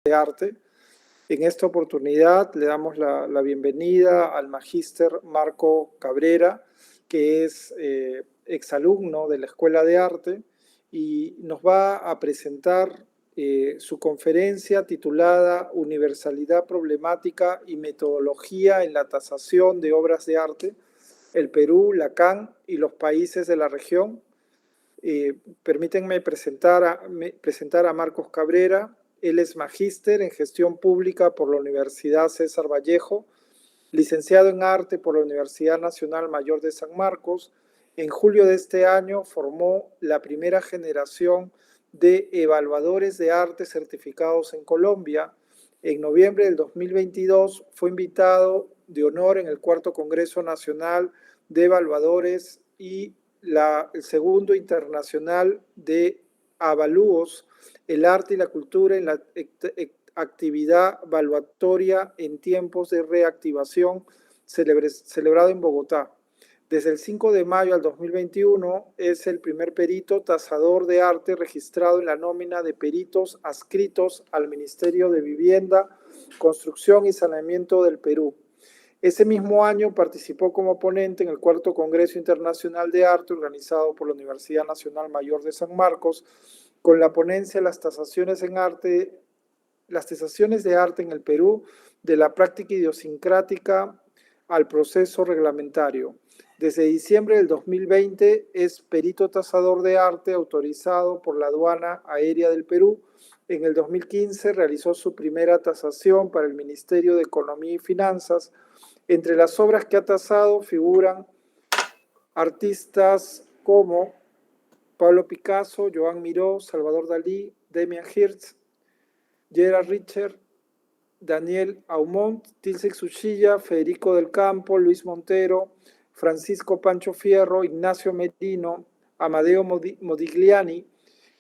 de arte. En esta oportunidad le damos la bienvenida al magíster Marco Cabrera, que es exalumno de la Escuela de Arte y nos va a presentar su conferencia titulada Universalidad Problemática y Metodología en la Tasación de Obras de Arte, el Perú, Lacan y los países de la región. Permítanme presentar a Marcos Cabrera. Él es magíster en gestión pública por la Universidad César Vallejo, licenciado en arte por la Universidad Nacional Mayor de San Marcos. En julio de este año formó la primera generación de evaluadores de arte certificados en Colombia. En noviembre del 2022 fue invitado de honor en el cuarto Congreso Nacional de Evaluadores y el segundo internacional de avalúos, el arte y la cultura en la actividad evaluatoria en tiempos de reactivación, celebrado en Bogotá. Desde el 5 de mayo al 2021 es el primer perito tasador de arte registrado en la nómina de peritos adscritos al Ministerio de Vivienda, Construcción y Saneamiento del Perú. Ese mismo año participó como ponente en el cuarto Congreso Internacional de Arte organizado por la Universidad Nacional Mayor de San Marcos, con la ponencia Las tasaciones de arte en el Perú, de la práctica idiosincrática al proceso reglamentario. Desde diciembre del 2020 es perito tasador de arte autorizado por la Aduana Aérea del Perú. En el 2015 realizó su primera tasación para el Ministerio de Economía y Finanzas. Entre las obras que ha tasado figuran artistas como Pablo Picasso, Joan Miró, Salvador Dalí, Damien Hirst, Gerard Richter, Daniel Aumont, Tilsek Suchilla, Federico del Campo, Luis Montero, Francisco Pancho Fierro, Ignacio Merino, Amadeo Modigliani,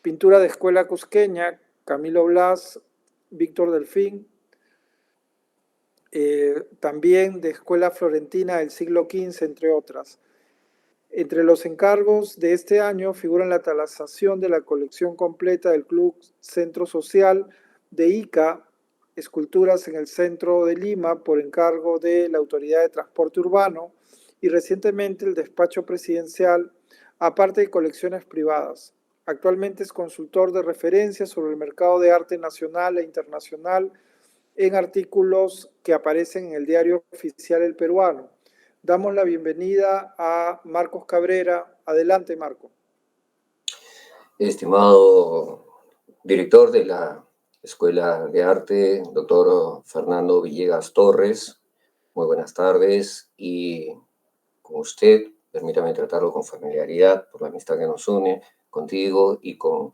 pintura de escuela cusqueña, Camilo Blas, Víctor Delfín, también de escuela florentina del siglo XV, entre otras. Entre los encargos de este año figuran la tasación de la colección completa del Club Centro Social de Ica, esculturas en el centro de Lima por encargo de la Autoridad de Transporte Urbano y recientemente el despacho presidencial, aparte de colecciones privadas. Actualmente es consultor de referencia sobre el mercado de arte nacional e internacional en artículos que aparecen en el Diario Oficial El Peruano. Damos la bienvenida a Marcos Cabrera. Adelante, Marco. Estimado director de la Escuela de Arte, doctor Fernando Villegas Torres, muy buenas tardes. Y con usted, permítame tratarlo con familiaridad por la amistad que nos une, contigo y con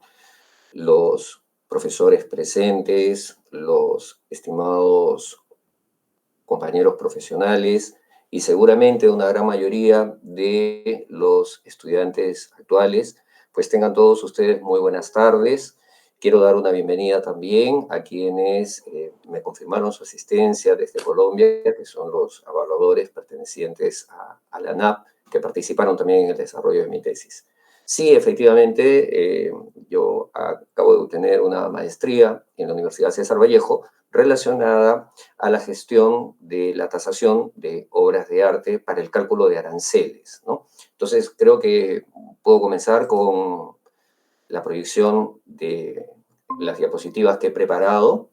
los profesores presentes, los estimados compañeros profesionales y seguramente una gran mayoría de los estudiantes actuales. Pues tengan todos ustedes muy buenas tardes. Quiero dar una bienvenida también a quienes me confirmaron su asistencia desde Colombia, que son los evaluadores pertenecientes a la ANAP, que participaron también en el desarrollo de mi tesis. Sí, efectivamente, yo acabo de obtener una maestría en la Universidad César Vallejo relacionada a la gestión de la tasación de obras de arte para el cálculo de aranceles, ¿no? Entonces, creo que puedo comenzar con la proyección de las diapositivas que he preparado.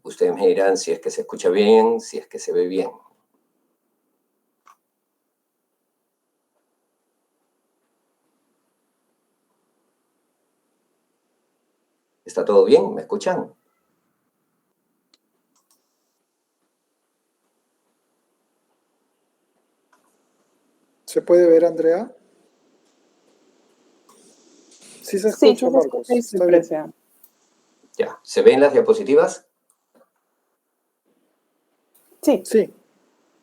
Ustedes me dirán si es que se escucha bien, si es que se ve bien. ¿Está todo bien? ¿Me escuchan? ¿Se puede ver, Andrea? Sí se escucha, Marcos. Está bien. Ya, ¿se ven las diapositivas? Sí. Sí.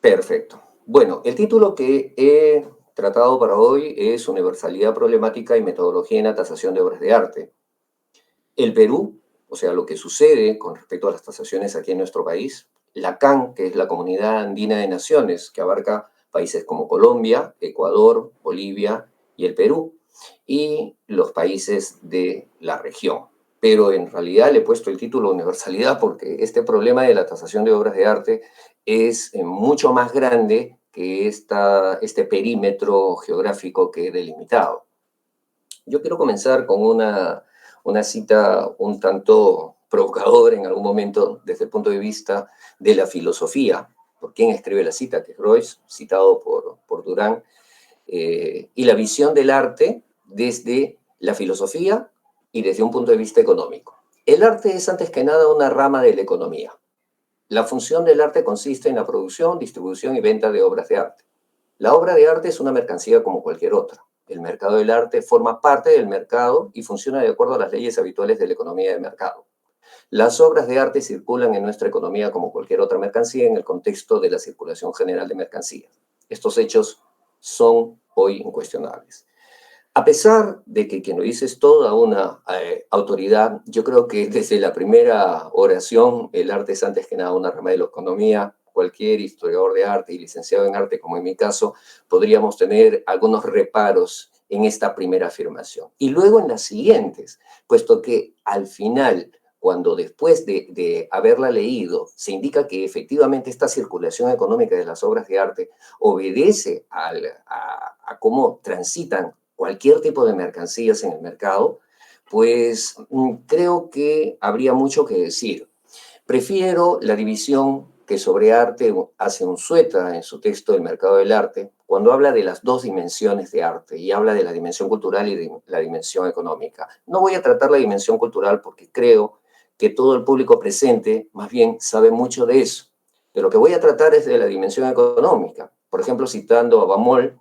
Perfecto. Bueno, el título que he tratado para hoy es Universalidad Problemática y Metodología en la Tasación de Obras de Arte. El Perú, o sea, lo que sucede con respecto a las tasaciones aquí en nuestro país, Lacan, que es la Comunidad Andina de Naciones, que abarca países como Colombia, Ecuador, Bolivia y el Perú, y los países de la región. pero en realidad le he puesto el título universalidad porque este problema de la tasación de obras de arte es mucho más grande que este perímetro geográfico que he delimitado. Yo quiero comenzar con una cita un tanto provocadora en algún momento desde el punto de vista de la filosofía. ¿Por quién escribe la cita? Que es Royce, citado por Durán, y la visión del arte desde la filosofía y desde un punto de vista económico. El arte es antes que nada una rama de la economía. La función del arte consiste en la producción, distribución y venta de obras de arte. La obra de arte es una mercancía como cualquier otra. El mercado del arte forma parte del mercado y funciona de acuerdo a las leyes habituales de la economía de mercado. Las obras de arte circulan en nuestra economía como cualquier otra mercancía en el contexto de la circulación general de mercancías. Estos hechos son hoy incuestionables. A pesar de que quien lo dice es toda una autoridad, yo creo que desde la primera oración el arte es antes que nada una rama de la economía. Cualquier historiador de arte y licenciado en arte, como en mi caso, podríamos tener algunos reparos en esta primera afirmación. Y luego en las siguientes, puesto que al final, cuando después de haberla leído, se indica que efectivamente esta circulación económica de las obras de arte obedece a cómo transitan cualquier tipo de mercancías en el mercado, pues creo que habría mucho que decir. Prefiero la división que sobre arte hace Unzueta en su texto El mercado del arte, cuando habla de las dos dimensiones de arte y habla de la dimensión cultural y de la dimensión económica. No voy a tratar la dimensión cultural porque creo que todo el público presente más bien sabe mucho de eso. De lo que voy a tratar es de la dimensión económica. Por ejemplo, citando a Bamol,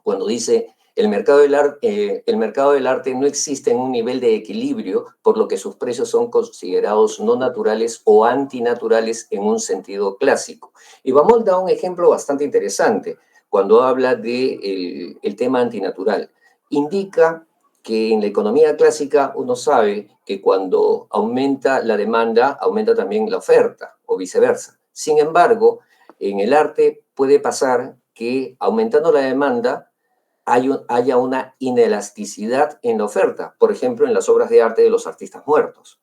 cuando dice el mercado del arte no existe en un nivel de equilibrio, por lo que sus precios son considerados no naturales o antinaturales en un sentido clásico. Y Bamol da un ejemplo bastante interesante cuando habla del el tema antinatural. Indica que en la economía clásica uno sabe que cuando aumenta la demanda, aumenta también la oferta o viceversa. Sin embargo, en el arte puede pasar que aumentando la demanda, haya una inelasticidad en la oferta, por ejemplo, en las obras de arte de los artistas muertos,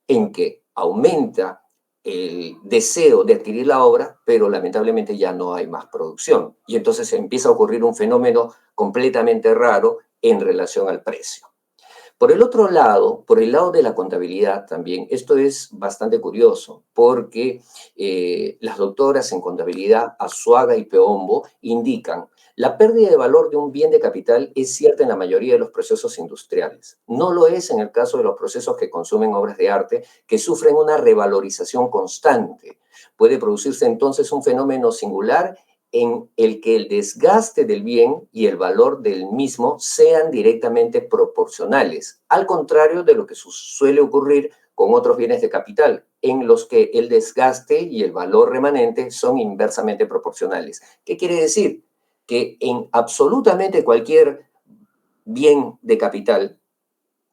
en que aumenta el deseo de adquirir la obra, pero lamentablemente ya no hay más producción. Y entonces empieza a ocurrir un fenómeno completamente raro en relación al precio. Por el otro lado, por el lado de la contabilidad también, esto es bastante curioso, porque las doctoras en contabilidad, Azuaga y Peombo, indican la pérdida de valor de un bien de capital es cierta en la mayoría de los procesos industriales. No lo es en el caso de los procesos que consumen obras de arte, que sufren una revalorización constante. Puede producirse entonces un fenómeno singular en el que el desgaste del bien y el valor del mismo sean directamente proporcionales, al contrario de lo que suele ocurrir con otros bienes de capital, en los que el desgaste y el valor remanente son inversamente proporcionales. ¿Qué quiere decir? Que en absolutamente cualquier bien de capital,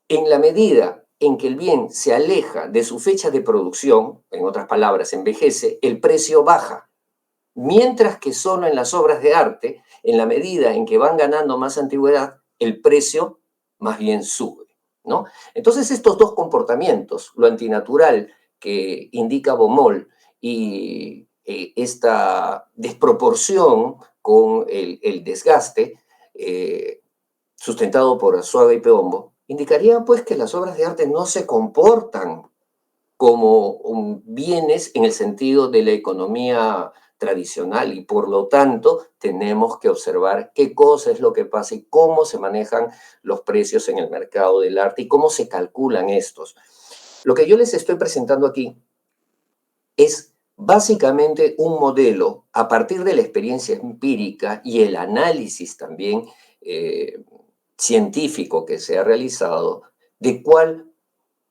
en la medida en que el bien se aleja de su fecha de producción, en otras palabras, envejece, el precio baja. Mientras que solo en las obras de arte, en la medida en que van ganando más antigüedad, el precio más bien sube, ¿no? Entonces estos dos comportamientos, lo antinatural que indica Baumol y esta desproporción con el desgaste sustentado por Azuaga y Peombo, indicarían pues que las obras de arte no se comportan como bienes en el sentido de la economía tradicional y por lo tanto tenemos que observar qué cosa es lo que pasa y cómo se manejan los precios en el mercado del arte y cómo se calculan estos. Lo que yo les estoy presentando aquí es básicamente un modelo a partir de la experiencia empírica y el análisis también científico que se ha realizado de cuál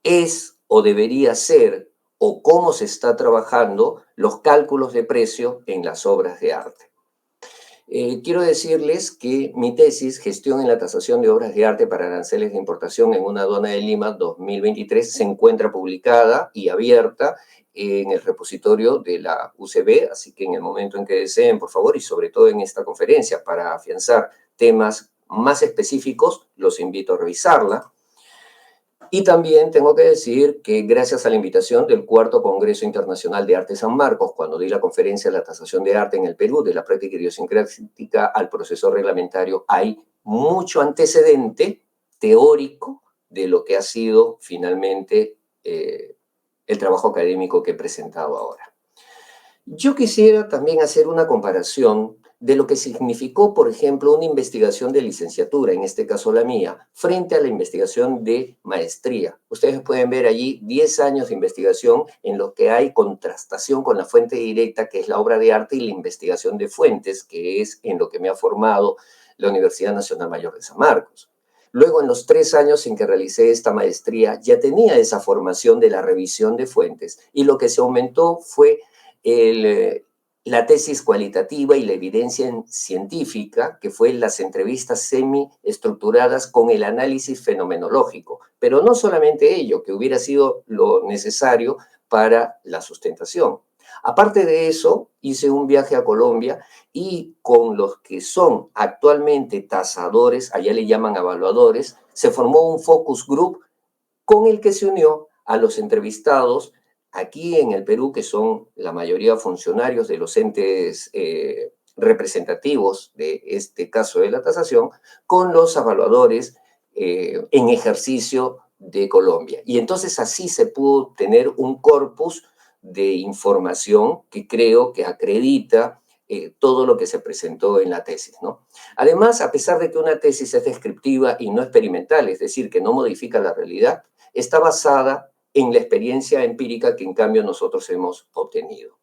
es o debería ser o cómo se está trabajando los cálculos de precio en las obras de arte. Quiero decirles que mi tesis, Gestión en la tasación de obras de arte para aranceles de importación en una aduana de Lima 2023, se encuentra publicada y abierta en el repositorio de la UCB, así que en el momento en que deseen, por favor, y sobre todo en esta conferencia, para afianzar temas más específicos, los invito a revisarla. Y también tengo que decir que gracias a la invitación del Cuarto Congreso Internacional de Arte San Marcos, cuando di la conferencia de la tasación de arte en el Perú, de la práctica idiosincrática al proceso reglamentario, hay mucho antecedente teórico de lo que ha sido finalmente el trabajo académico que he presentado ahora. Yo quisiera también hacer una comparación de lo que significó, por ejemplo, una investigación de licenciatura, en este caso la mía, frente a la investigación de maestría. Ustedes pueden ver allí 10 años de investigación en lo que hay contrastación con la fuente directa, que es la obra de arte, y la investigación de fuentes, que es en lo que me ha formado la Universidad Nacional Mayor de San Marcos. Luego, en los 3 años en que realicé esta maestría, ya tenía esa formación de la revisión de fuentes, y lo que se aumentó fue la tesis cualitativa y la evidencia científica, que fue las entrevistas semi-estructuradas con el análisis fenomenológico. Pero no solamente ello, que hubiera sido lo necesario para la sustentación. Aparte de eso, hice un viaje a Colombia y con los que son actualmente tasadores, allá le llaman evaluadores, se formó un focus group con el que se unió a los entrevistados aquí en el Perú, que son la mayoría funcionarios de los entes representativos de este caso de la tasación, con los evaluadores en ejercicio de Colombia. Y entonces así se pudo tener un corpus de información que creo que acredita todo lo que se presentó en la tesis, ¿no? Además, a pesar de que una tesis es descriptiva y no experimental, es decir, que no modifica la realidad, está basada en la experiencia empírica que en cambio nosotros hemos obtenido.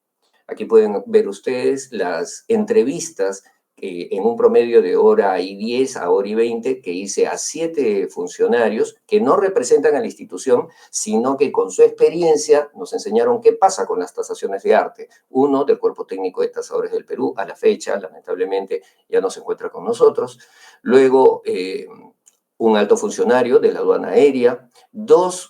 Aquí pueden ver ustedes las entrevistas en un promedio de hora y 10 a hora y 20 que hice a 7 funcionarios que no representan a la institución, sino que con su experiencia nos enseñaron qué pasa con las tasaciones de arte. Uno del Cuerpo Técnico de Tasadores del Perú, a la fecha, lamentablemente, ya no se encuentra con nosotros. Luego, un alto funcionario de la aduana aérea, 2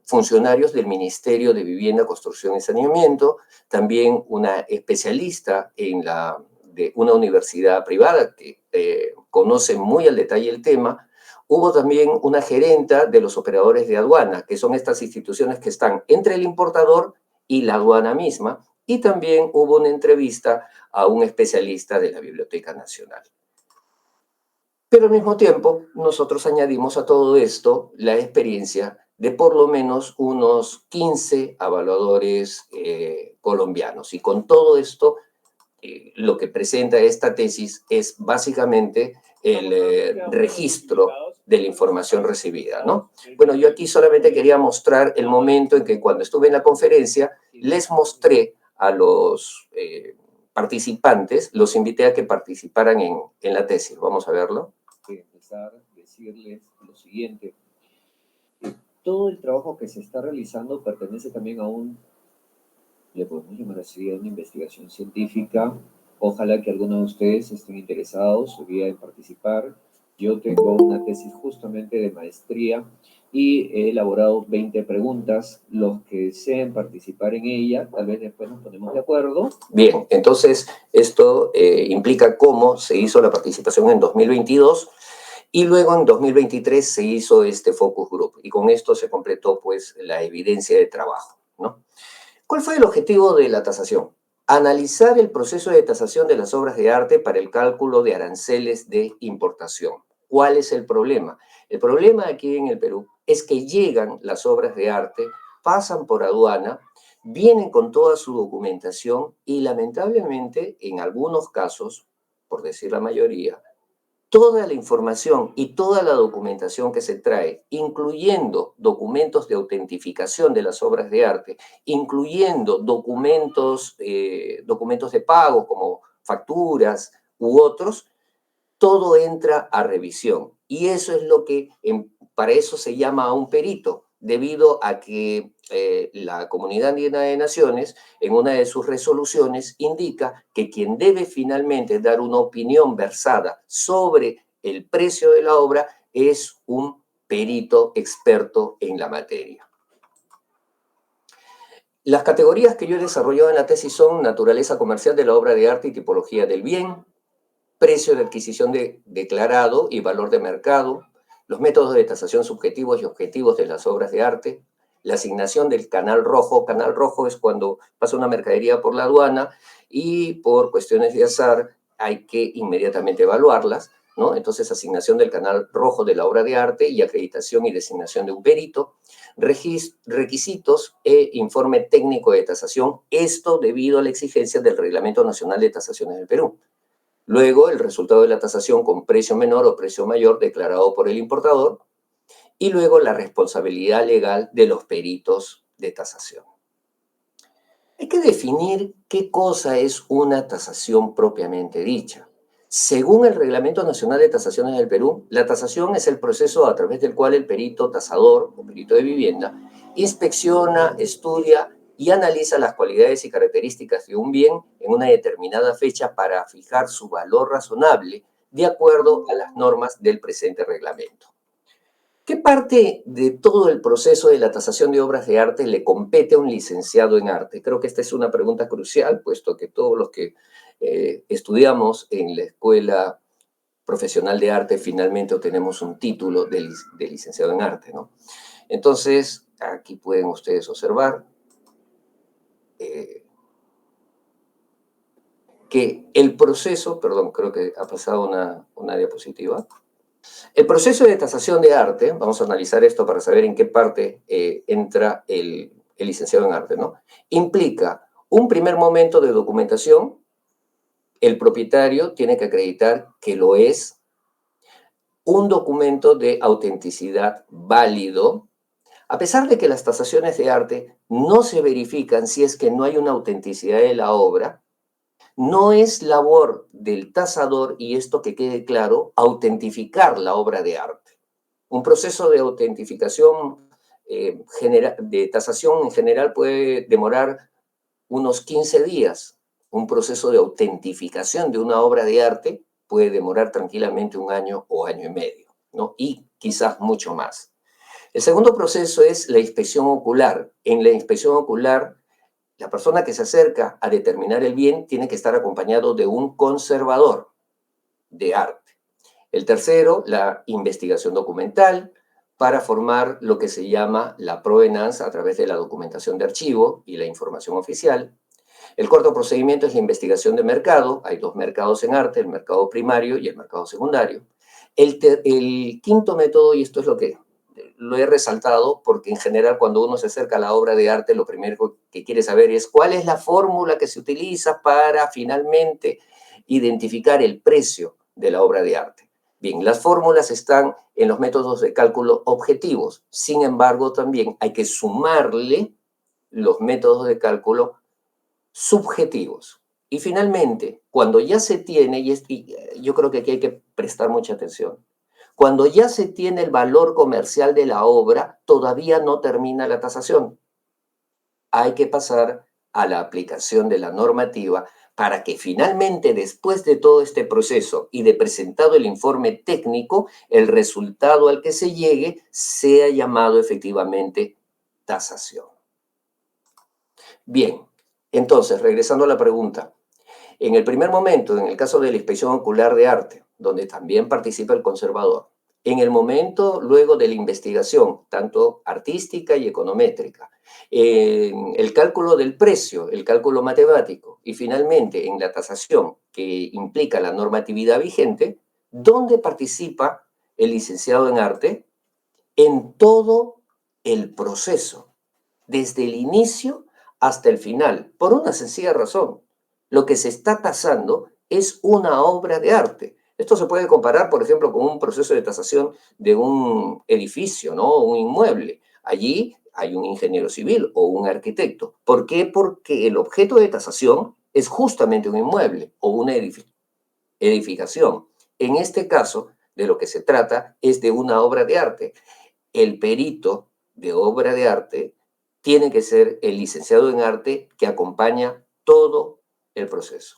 funcionarios del Ministerio de Vivienda, Construcción y Saneamiento, también una especialista de una universidad privada que conoce muy al detalle el tema. Hubo también una gerenta de los operadores de aduana, que son estas instituciones que están entre el importador y la aduana misma, y también hubo una entrevista a un especialista de la Biblioteca Nacional. Pero al mismo tiempo, nosotros añadimos a todo esto la experiencia de por lo menos unos 15 evaluadores colombianos. Y con todo esto, lo que presenta esta tesis es básicamente el registro de la información recibida, ¿no? Bueno, yo aquí solamente quería mostrar el momento en que cuando estuve en la conferencia, les mostré a los participantes, los invité a que participaran en la tesis. Vamos a verlo. Empezar a decirles lo siguiente. Todo el trabajo que se está realizando pertenece también a le podemos llamar así, a una investigación científica. Ojalá que algunos de ustedes estén interesados hoy día en participar. Yo tengo una tesis justamente de maestría y he elaborado 20 preguntas. Los que deseen participar en ella, tal vez después nos ponemos de acuerdo. Bien, entonces esto implica cómo se hizo la participación en 2022 y luego en 2023 se hizo este focus group y con esto se completó pues la evidencia de trabajo, ¿no? ¿Cuál fue el objetivo de la tasación? Analizar el proceso de tasación de las obras de arte para el cálculo de aranceles de importación. ¿Cuál es el problema? El problema aquí en el Perú es que llegan las obras de arte, pasan por aduana, vienen con toda su documentación y lamentablemente en algunos casos, por decir la mayoría, toda la información y toda la documentación que se trae, incluyendo documentos de autentificación de las obras de arte, incluyendo documentos de pago como facturas u otros, todo entra a revisión. Y eso es lo que, para eso se llama a un perito, debido a que la Comunidad Andina de Naciones, en una de sus resoluciones, indica que quien debe finalmente dar una opinión versada sobre el precio de la obra es un perito experto en la materia. Las categorías que yo he desarrollado en la tesis son naturaleza comercial de la obra de arte y tipología del bien, precio de adquisición declarado y valor de mercado, los métodos de tasación subjetivos y objetivos de las obras de arte, la asignación del canal rojo. Canal rojo es cuando pasa una mercadería por la aduana y por cuestiones de azar hay que inmediatamente evaluarlas, ¿no? Entonces, asignación del canal rojo de la obra de arte y acreditación y designación de un perito, requisitos e informe técnico de tasación, esto debido a la exigencia del Reglamento Nacional de Tasaciones del Perú. Luego, el resultado de la tasación con precio menor o precio mayor declarado por el importador, y luego la responsabilidad legal de los peritos de tasación. Hay que definir qué cosa es una tasación propiamente dicha. Según el Reglamento Nacional de Tasaciones del Perú, la tasación es el proceso a través del cual el perito tasador o perito de vivienda inspecciona, estudia y analiza las cualidades y características de un bien en una determinada fecha para fijar su valor razonable de acuerdo a las normas del presente reglamento. ¿Qué parte de todo el proceso de la tasación de obras de arte le compete a un licenciado en arte? Creo que esta es una pregunta crucial, puesto que todos los que estudiamos en la Escuela Profesional de Arte finalmente obtenemos un título de licenciado en arte, ¿no? Entonces, aquí pueden ustedes observar que el proceso, perdón, creo que ha pasado una diapositiva. El proceso de tasación de arte, vamos a analizar esto para saber en qué parte entra el licenciado en arte, ¿no? Implica un primer momento de documentación, el propietario tiene que acreditar que lo es, un documento de autenticidad válido, a pesar de que las tasaciones de arte no se verifican si es que no hay una autenticidad de la obra. No es labor del tasador, y esto que quede claro, autentificar la obra de arte. Un proceso de autentificación de tasación en general puede demorar unos 15 días. Un proceso de autentificación de una obra de arte puede demorar tranquilamente un año o año y medio, ¿no? Y quizás mucho más. El segundo proceso es la inspección ocular. En la inspección ocular, la persona que se acerca a determinar el bien tiene que estar acompañado de un conservador de arte. El tercero, la investigación documental, para formar lo que se llama la provenance a través de la documentación de archivo y la información oficial. El cuarto procedimiento es la investigación de mercado. Hay dos mercados en arte, el mercado primario y el mercado secundario. El quinto método, y esto es lo que lo he resaltado porque en general cuando uno se acerca a la obra de arte, lo primero que quiere saber es cuál es la fórmula que se utiliza para finalmente identificar el precio de la obra de arte. Bien, las fórmulas están en los métodos de cálculo objetivos. Sin embargo, también hay que sumarle los métodos de cálculo subjetivos. Y finalmente, cuando ya se tiene, y yo creo que aquí hay que prestar mucha atención, cuando ya se tiene el valor comercial de la obra, todavía no termina la tasación. Hay que pasar a la aplicación de la normativa para que finalmente, después de todo este proceso y de presentado el informe técnico, el resultado al que se llegue sea llamado efectivamente tasación. Bien, entonces, regresando a la pregunta. En el primer momento, en el caso de la inspección ocular de arte, donde también participa el conservador, en el momento luego de la investigación, tanto artística y econométrica, el cálculo del precio, el cálculo matemático, y finalmente en la tasación que implica la normatividad vigente, ¿dónde participa el licenciado en arte? En todo el proceso, desde el inicio hasta el final, por una sencilla razón. Lo que se está tasando es una obra de arte. Esto se puede comparar, por ejemplo, con un proceso de tasación de un edificio, ¿no? Un inmueble. Allí hay un ingeniero civil o un arquitecto. ¿Por qué? Porque el objeto de tasación es justamente un inmueble o una edificación. En este caso, de lo que se trata es de una obra de arte. El perito de obra de arte tiene que ser el licenciado en arte que acompaña todo el proceso.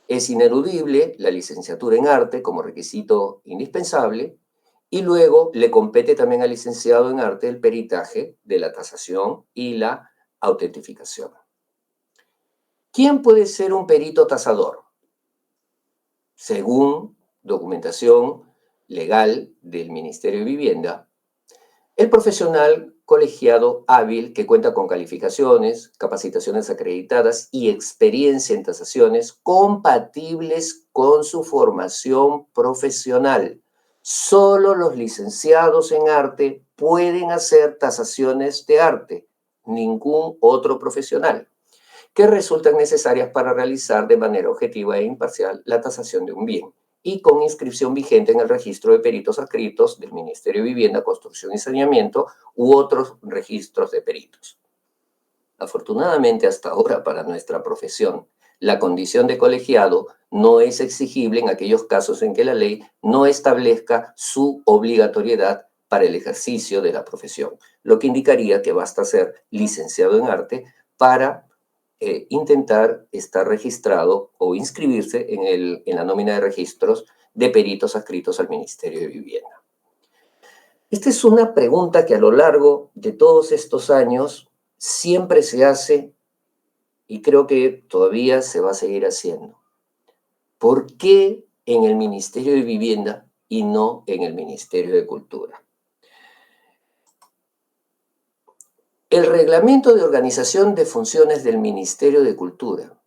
Es ineludible la licenciatura en arte como requisito indispensable y luego le compete también al licenciado en arte el peritaje de la tasación y la autentificación. ¿Quién puede ser un perito tasador? Según documentación legal del Ministerio de Vivienda, el profesional colegiado hábil que cuenta con calificaciones, capacitaciones acreditadas y experiencia en tasaciones compatibles con su formación profesional. Solo los licenciados en arte pueden hacer tasaciones de arte, ningún otro profesional, que resultan necesarias para realizar de manera objetiva e imparcial la tasación de un bien y con inscripción vigente en el registro de peritos adscritos del Ministerio de Vivienda, Construcción y Saneamiento u otros registros de peritos. Afortunadamente, hasta ahora para nuestra profesión, la condición de colegiado no es exigible en aquellos casos en que la ley no establezca su obligatoriedad para el ejercicio de la profesión, lo que indicaría que basta ser licenciado en arte para intentar estar registrado o inscribirse en la nómina de registros de peritos adscritos al Ministerio de Vivienda. Esta es una pregunta que a lo largo de todos estos años siempre se hace y creo que todavía se va a seguir haciendo. ¿Por qué en el Ministerio de Vivienda y no en el Ministerio de Cultura? El reglamento de organización de funciones del Ministerio de Cultura,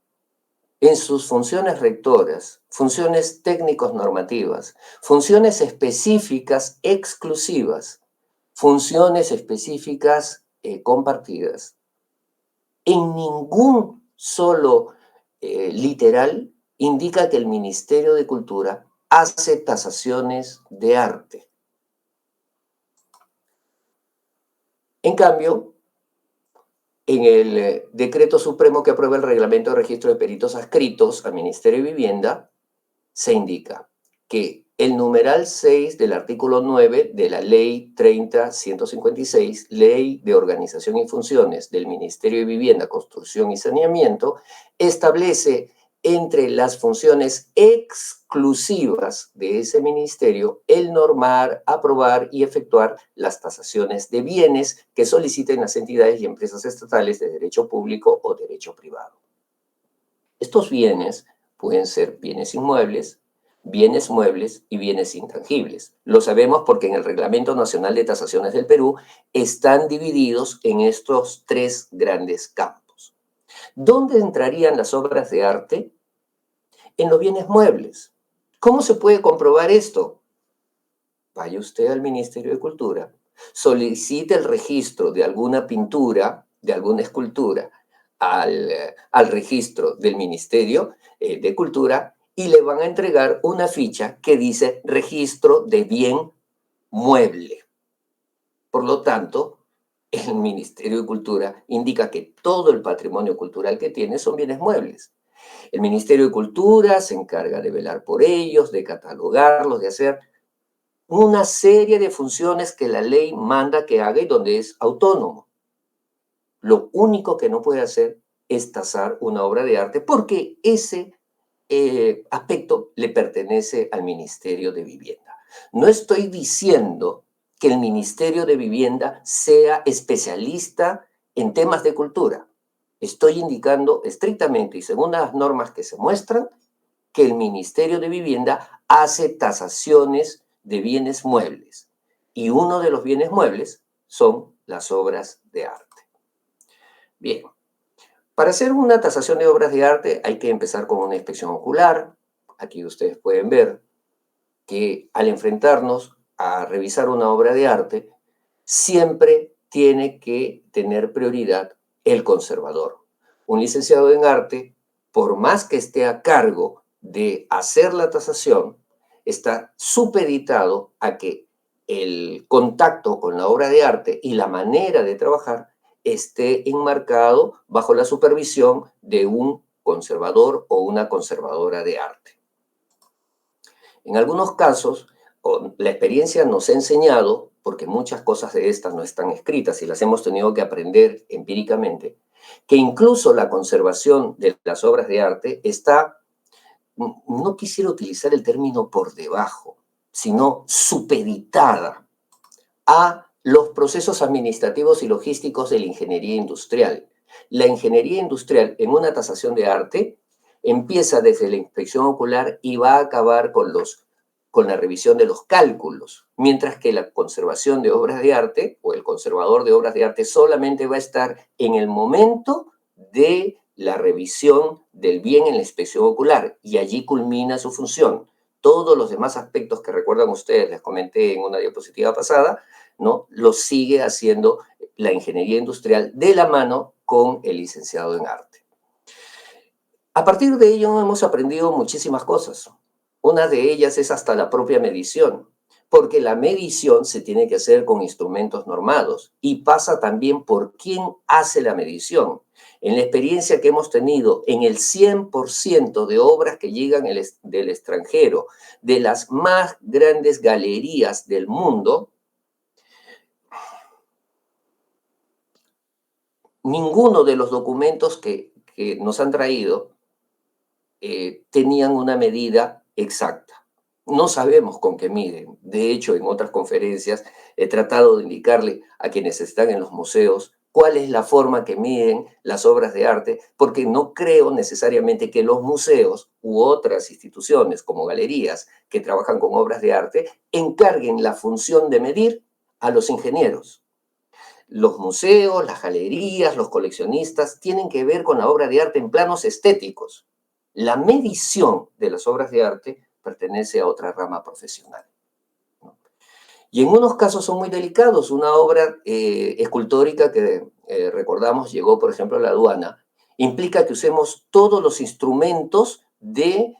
en sus funciones rectoras, funciones técnicos normativas, funciones específicas exclusivas, funciones específicas compartidas, en ningún solo literal indica que el Ministerio de Cultura hace tasaciones de arte. En cambio, en el decreto supremo que aprueba el reglamento de registro de peritos adscritos al Ministerio de Vivienda, se indica que el numeral 6 del artículo 9 de la Ley 30.156, Ley de Organización y Funciones del Ministerio de Vivienda, Construcción y Saneamiento, establece entre las funciones exclusivas de ese ministerio el normar, aprobar y efectuar las tasaciones de bienes que soliciten las entidades y empresas estatales de derecho público o derecho privado. Estos bienes pueden ser bienes inmuebles, bienes muebles y bienes intangibles. Lo sabemos porque en el Reglamento Nacional de Tasaciones del Perú están divididos en estos tres grandes campos. ¿Dónde entrarían las obras de arte? En los bienes muebles. ¿Cómo se puede comprobar esto? Vaya usted al Ministerio de Cultura, solicite el registro de alguna pintura, de alguna escultura, al registro del Ministerio de Cultura y le van a entregar una ficha que dice registro de bien mueble. Por lo tanto, el Ministerio de Cultura indica que todo el patrimonio cultural que tiene son bienes muebles. El Ministerio de Cultura se encarga de velar por ellos, de catalogarlos, de hacer una serie de funciones que la ley manda que haga y donde es autónomo. Lo único que no puede hacer es tasar una obra de arte porque ese aspecto le pertenece al Ministerio de Vivienda. No estoy diciendo que el Ministerio de Vivienda sea especialista en temas de cultura. Estoy indicando estrictamente y según las normas que se muestran que el Ministerio de Vivienda hace tasaciones de bienes muebles y uno de los bienes muebles son las obras de arte. Bien, para hacer una tasación de obras de arte hay que empezar con una inspección ocular. Aquí ustedes pueden ver que al enfrentarnos a revisar una obra de arte, siempre tiene que tener prioridad el conservador. Un licenciado en arte, por más que esté a cargo de hacer la tasación, está supeditado a que el contacto con la obra de arte y la manera de trabajar esté enmarcado bajo la supervisión de un conservador o una conservadora de arte. En algunos casos, la experiencia nos ha enseñado, porque muchas cosas de estas no están escritas y las hemos tenido que aprender empíricamente, que incluso la conservación de las obras de arte está, no quisiera utilizar el término por debajo, sino supeditada a los procesos administrativos y logísticos de la ingeniería industrial. La ingeniería industrial en una tasación de arte empieza desde la inspección ocular y va a acabar con los con la revisión de los cálculos, mientras que la conservación de obras de arte o el conservador de obras de arte solamente va a estar en el momento de la revisión del bien en la inspección ocular y allí culmina su función. Todos los demás aspectos que recuerdan ustedes, les comenté en una diapositiva pasada, ¿no? Los sigue haciendo la ingeniería industrial de la mano con el licenciado en arte. A partir de ello hemos aprendido muchísimas cosas. Una de ellas es hasta la propia medición, porque la medición se tiene que hacer con instrumentos normados y pasa también por quién hace la medición. En la experiencia que hemos tenido, en el 100% de obras que llegan del extranjero, de las más grandes galerías del mundo, ninguno de los documentos que nos han traído tenían una medida exacta. No sabemos con qué miden. De hecho, en otras conferencias he tratado de indicarle a quienes están en los museos cuál es la forma que miden las obras de arte, porque no creo necesariamente que los museos u otras instituciones como galerías que trabajan con obras de arte encarguen la función de medir a los ingenieros. Los museos, las galerías, los coleccionistas tienen que ver con la obra de arte en planos estéticos. La medición de las obras de arte pertenece a otra rama profesional, ¿no? Y en unos casos son muy delicados. Una obra escultórica que recordamos llegó, por ejemplo, a la aduana, implica que usemos todos los instrumentos de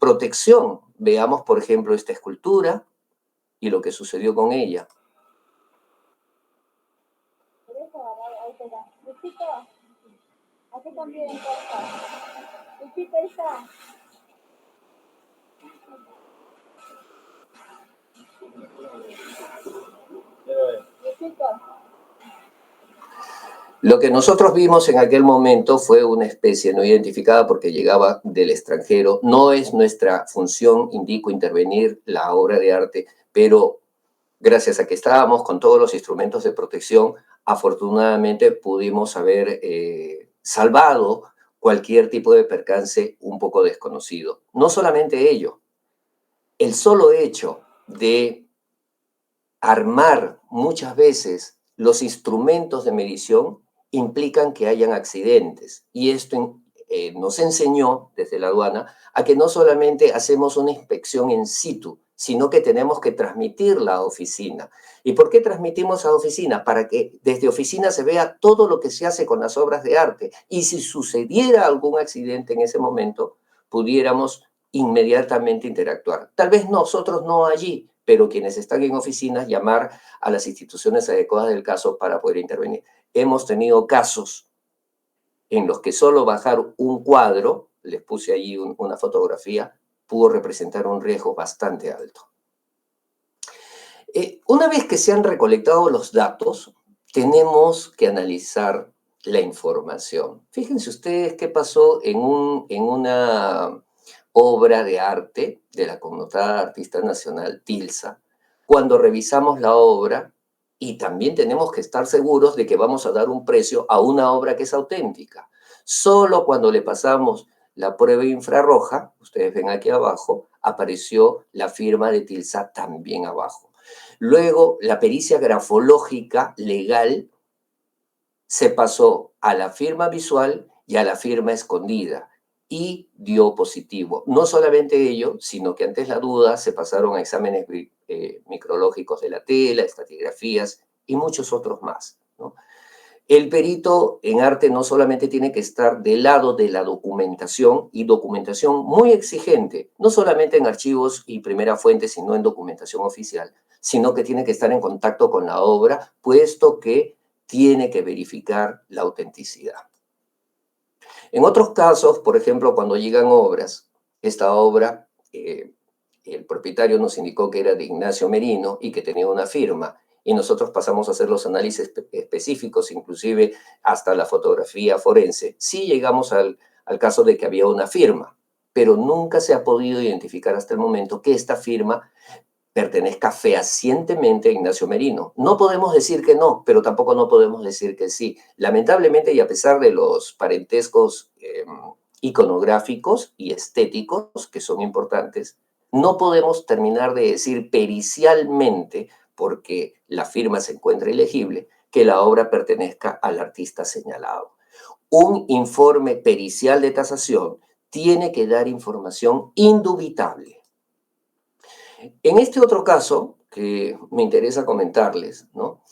protección. Veamos, por ejemplo, esta escultura y lo que sucedió con ella. Lo que nosotros vimos en aquel momento fue una especie no identificada porque llegaba del extranjero. No es nuestra función, indico, intervenir la obra de arte, pero gracias a que estábamos con todos los instrumentos de protección, afortunadamente pudimos haber salvado cualquier tipo de percance un poco desconocido. No solamente ello, el solo hecho de armar muchas veces los instrumentos de medición implican que hayan accidentes. Y esto nos enseñó desde la aduana a que no solamente hacemos una inspección in situ, sino que tenemos que transmitirla a oficina. ¿Y por qué transmitimos a oficina? Para que desde oficina se vea todo lo que se hace con las obras de arte. Y si sucediera algún accidente en ese momento, pudiéramos inmediatamente interactuar. Tal vez nosotros no allí, pero quienes están en oficinas llamar a las instituciones adecuadas del caso para poder intervenir. Hemos tenido casos en los que solo bajar un cuadro, les puse allí una fotografía, pudo representar un riesgo bastante alto. Una vez que se han recolectado los datos, tenemos que analizar la información. Fíjense ustedes qué pasó en una obra de arte de la connotada artista nacional Tilsa, cuando revisamos la obra, y también tenemos que estar seguros de que vamos a dar un precio a una obra que es auténtica. Solo cuando le pasamos la prueba infrarroja, ustedes ven aquí abajo, apareció la firma de Tilsa también abajo. Luego, la pericia grafológica legal se pasó a la firma visual y a la firma escondida y dio positivo. No solamente ello, sino que antes la duda se pasaron a exámenes micrológicos de la tela, estratigrafías y muchos otros más, ¿no? El perito en arte no solamente tiene que estar del lado de la documentación, y documentación muy exigente, no solamente en archivos y primera fuente, sino en documentación oficial, sino que tiene que estar en contacto con la obra, puesto que tiene que verificar la autenticidad. En otros casos, por ejemplo, cuando llegan obras, esta obra, el propietario nos indicó que era de Ignacio Merino y que tenía una firma, y nosotros pasamos a hacer los análisis específicos, inclusive hasta la fotografía forense. Sí llegamos al caso de que había una firma, pero nunca se ha podido identificar hasta el momento que esta firma pertenezca fehacientemente a Ignacio Merino. No podemos decir que no, pero tampoco no podemos decir que sí. Lamentablemente, y a pesar de los parentescos iconográficos y estéticos que son importantes, No podemos terminar de decir pericialmente, porque la firma se encuentra ilegible, que la obra pertenezca al artista señalado. Un informe pericial de tasación tiene que dar información indubitable. En este otro caso, que me interesa comentarles, ¿no?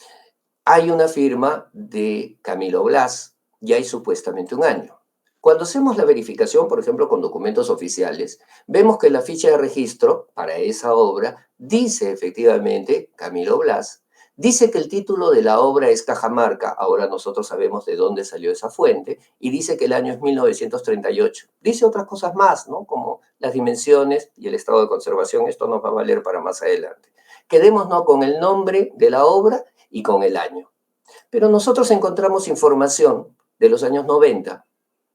Hay una firma de Camilo Blas, ya hay supuestamente un año. Cuando hacemos la verificación, por ejemplo, con documentos oficiales, vemos que la ficha de registro para esa obra dice efectivamente Camilo Blas, dice que el título de la obra es Cajamarca, ahora nosotros sabemos de dónde salió esa fuente, y dice que el año es 1938. Dice otras cosas más, ¿no? Como las dimensiones y el estado de conservación, esto nos va a valer para más adelante. Quedémonos con el nombre de la obra y con el año. Pero nosotros encontramos información de los años 90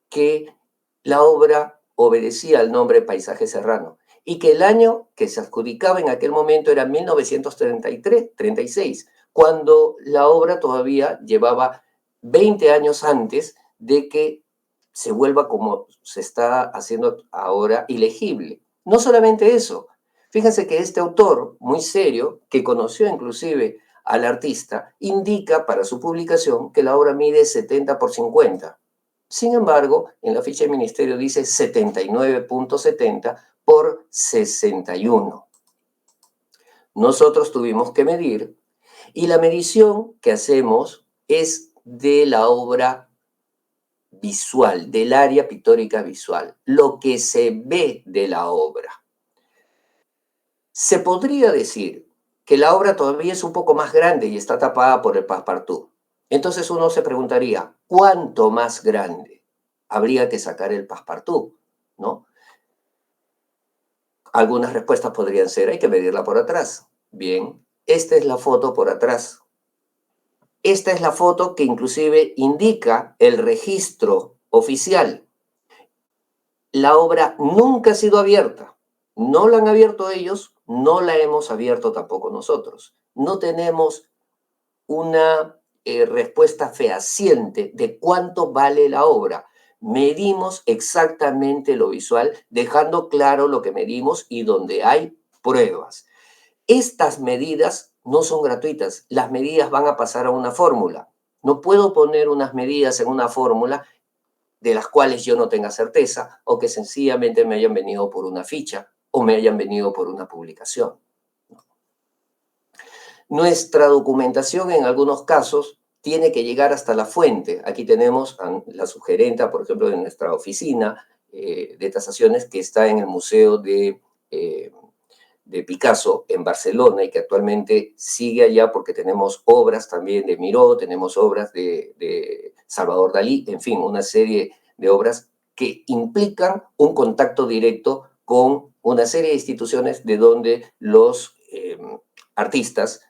que la obra obedecía al nombre Paisaje Serrano y que el año que se adjudicaba en aquel momento era 1936, cuando la obra todavía llevaba 20 años antes de que se vuelva como se está haciendo ahora ilegible. No solamente eso, fíjense que este autor muy serio, que conoció inclusive al artista, indica para su publicación que la obra mide 70 por 50. Sin embargo, en la ficha del ministerio dice 79.70 por 61. Nosotros tuvimos que medir y la medición que hacemos es de la obra visual, del área pictórica visual, lo que se ve de la obra. Se podría decir que la obra todavía es un poco más grande y está tapada por el passepartout. Entonces uno se preguntaría, ¿cuánto más grande? Habría que sacar el passepartout, ¿no? Algunas respuestas podrían ser, hay que medirla por atrás. Bien, esta es la foto por atrás. Esta es la foto que inclusive indica el registro oficial. La obra nunca ha sido abierta. No la han abierto ellos, no la hemos abierto tampoco nosotros. No tenemos una respuesta fehaciente de cuánto vale la obra. Medimos exactamente lo visual, dejando claro lo que medimos y donde hay pruebas. Estas medidas no son gratuitas, las medidas van a pasar a una fórmula. No puedo poner unas medidas en una fórmula de las cuales yo no tenga certeza o que sencillamente me hayan venido por una ficha o me hayan venido por una publicación. Nuestra documentación en algunos casos tiene que llegar hasta la fuente. Aquí tenemos a la sugerenta, por ejemplo, de nuestra oficina de tasaciones que está en el Museo de Picasso en Barcelona y que actualmente sigue allá porque tenemos obras también de Miró, tenemos obras de Salvador Dalí, en fin, una serie de obras que implican un contacto directo con una serie de instituciones de donde los artistas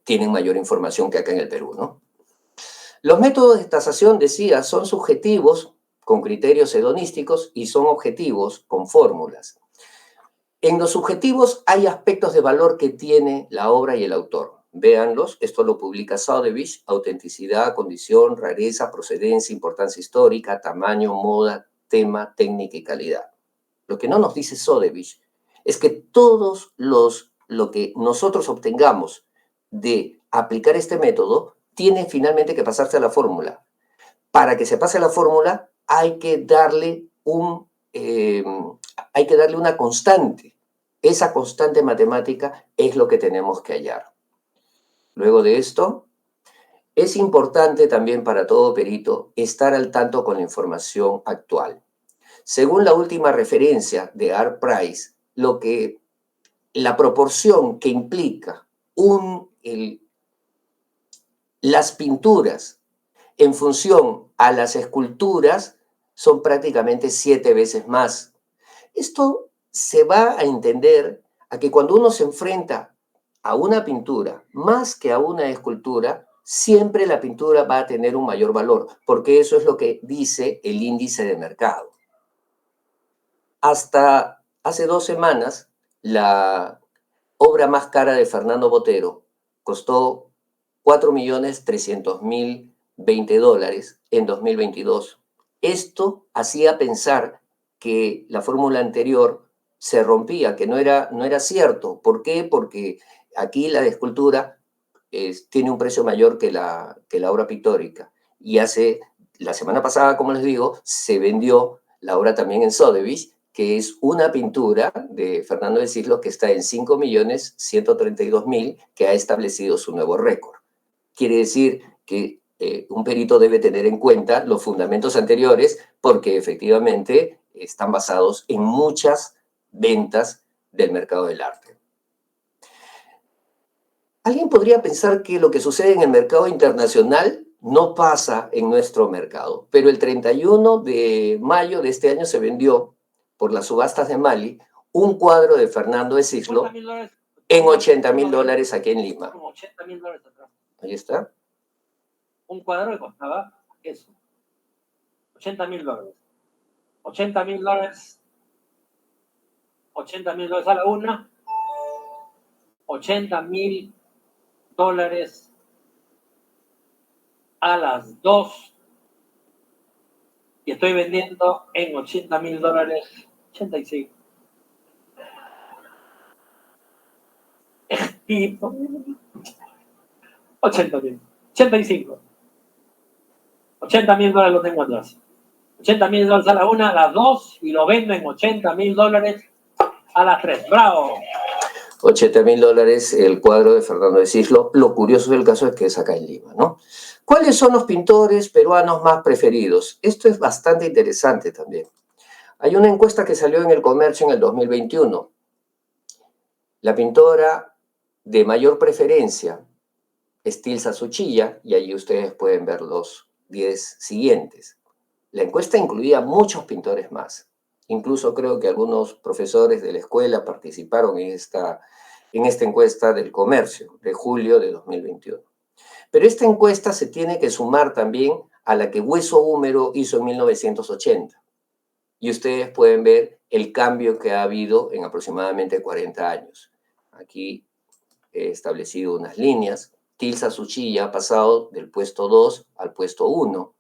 tienen mayor información que acá en el Perú, ¿no? Los métodos de tasación, decía, son subjetivos con criterios hedonísticos y son objetivos con fórmulas. En los subjetivos hay aspectos de valor que tiene la obra y el autor. Véanlos, esto lo publica Sotheby's: autenticidad, condición, rareza, procedencia, importancia histórica, tamaño, moda, tema, técnica y calidad. Lo que no nos dice Sotheby's es que lo que nosotros obtengamos de aplicar este método tiene finalmente que pasarse a la fórmula. Para que se pase a la fórmula hay que darle una constante. Esa constante matemática es lo que tenemos que hallar. Luego de esto, es importante también para todo perito estar al tanto con la información actual. Según la última referencia de Art Price, la proporción que implica las pinturas en función a las esculturas son prácticamente 7 veces más. Esto se va a entender a que cuando uno se enfrenta a una pintura más que a una escultura, siempre la pintura va a tener un mayor valor, porque eso es lo que dice el índice de mercado. Hasta hace 2 semanas, la obra más cara de Fernando Botero costó $4.300.020 en 2022. Esto hacía pensar que la fórmula anterior se rompía, que no era cierto. ¿Por qué? Porque aquí la escultura tiene un precio mayor que la obra pictórica. Y la semana pasada, como les digo, se vendió la obra también en Sotheby's, que es una pintura de Fernando de Cislo que está en 5.132.000, que ha establecido su nuevo récord. Quiere decir que un perito debe tener en cuenta los fundamentos anteriores porque efectivamente están basados en muchas ventas del mercado del arte. Alguien podría pensar que lo que sucede en el mercado internacional no pasa en nuestro mercado, pero el 31 de mayo de este año se vendió por las subastas de Mali un cuadro de Fernando de Cislo en $80.000 aquí en Lima. Como $80.000 atrás. Ahí está. Un cuadro que costaba eso. $80.000. $80.000. $80.000 a la una. $80.000 a las 2. Y estoy vendiendo en $80.000. 85. Tipo. 80.000. 85. $80.000 lo tengo atrás. $80.000 a la una, a las 2 y lo vendo en $80.000 a las 3. ¡Bravo! $80.000 el cuadro de Fernando de Cislo. Lo curioso del caso es que es acá en Lima, ¿no? ¿Cuáles son los pintores peruanos más preferidos? Esto es bastante interesante también. Hay una encuesta que salió en El Comercio en el 2021. La pintora de mayor preferencia es Tilsa Suchilla, y allí ustedes pueden ver los 10 siguientes. La encuesta incluía muchos pintores más. Incluso creo que algunos profesores de la escuela participaron en esta encuesta del Comercio de julio de 2021. Pero esta encuesta se tiene que sumar también a la que Hueso Húmero hizo en 1980. Y ustedes pueden ver el cambio que ha habido en aproximadamente 40 años. Aquí he establecido unas líneas. Tilsa Suchilla ha pasado del puesto 2 al puesto 1.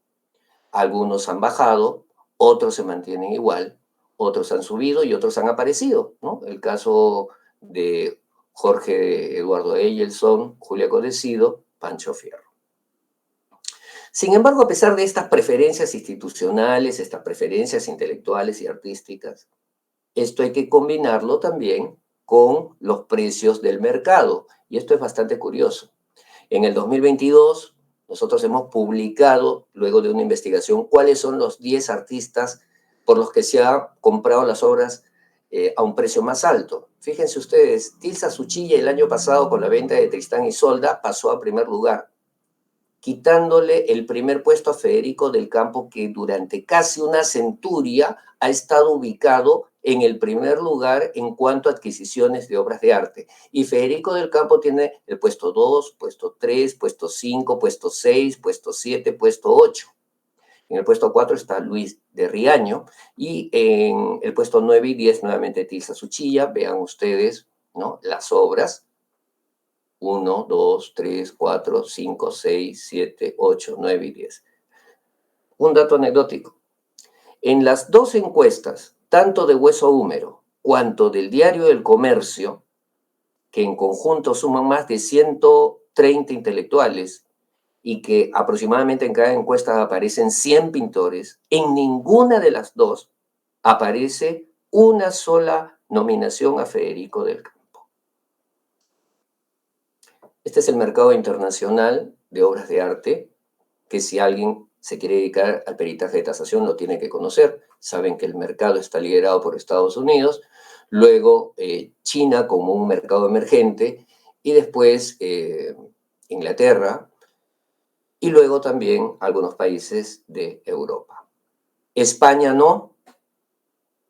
Algunos han bajado, otros se mantienen igual, otros han subido y otros han aparecido, ¿no? El caso de Jorge Eduardo Eyelson, Julia Codecido, Pancho Fierro. Sin embargo, a pesar de estas preferencias institucionales, estas preferencias intelectuales y artísticas, esto hay que combinarlo también con los precios del mercado. Y esto es bastante curioso. En el 2022, nosotros hemos publicado, luego de una investigación, cuáles son los 10 artistas por los que se han comprado las obras a un precio más alto. Fíjense ustedes, Tilsa Suchilla el año pasado con la venta de Tristán y Isolda pasó a primer lugar, quitándole el primer puesto a Federico del Campo, que durante casi una centuria ha estado ubicado en el primer lugar en cuanto a adquisiciones de obras de arte. Y Federico del Campo tiene el puesto 2, puesto 3, puesto 5, puesto 6, puesto 7, puesto 8. En el puesto 4 está Luis de Riaño y en el puesto 9 y 10 nuevamente Tilsa Suchilla. Vean ustedes, ¿no?, las obras. 1, 2, 3, 4, 5, 6, 7, 8, 9 y 10. Un dato anecdótico. En las dos encuestas, tanto de Hueso Húmero cuanto del Diario del Comercio, que en conjunto suman más de 130 intelectuales y que aproximadamente en cada encuesta aparecen 100 pintores, en ninguna de las dos aparece una sola nominación a Federico del Campo. Este es el mercado internacional de obras de arte, que si alguien se quiere dedicar al peritaje de tasación lo tiene que conocer. Saben que el mercado está liderado por Estados Unidos, luego China como un mercado emergente, y después Inglaterra, y luego también algunos países de Europa. España no,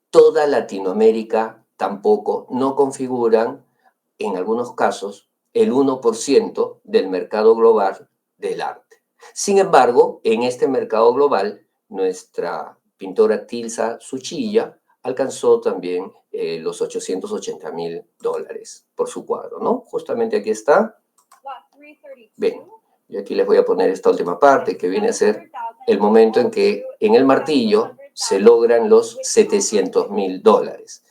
toda Latinoamérica tampoco, no configuran en algunos casos el 1% del mercado global del arte. Sin embargo, en este mercado global, nuestra pintora Tilsa Suchilla alcanzó también los $880.000 por su cuadro, ¿no? Justamente aquí está. Bien, yo aquí les voy a poner esta última parte, que viene a ser el momento en que en el martillo se logran los $700.000.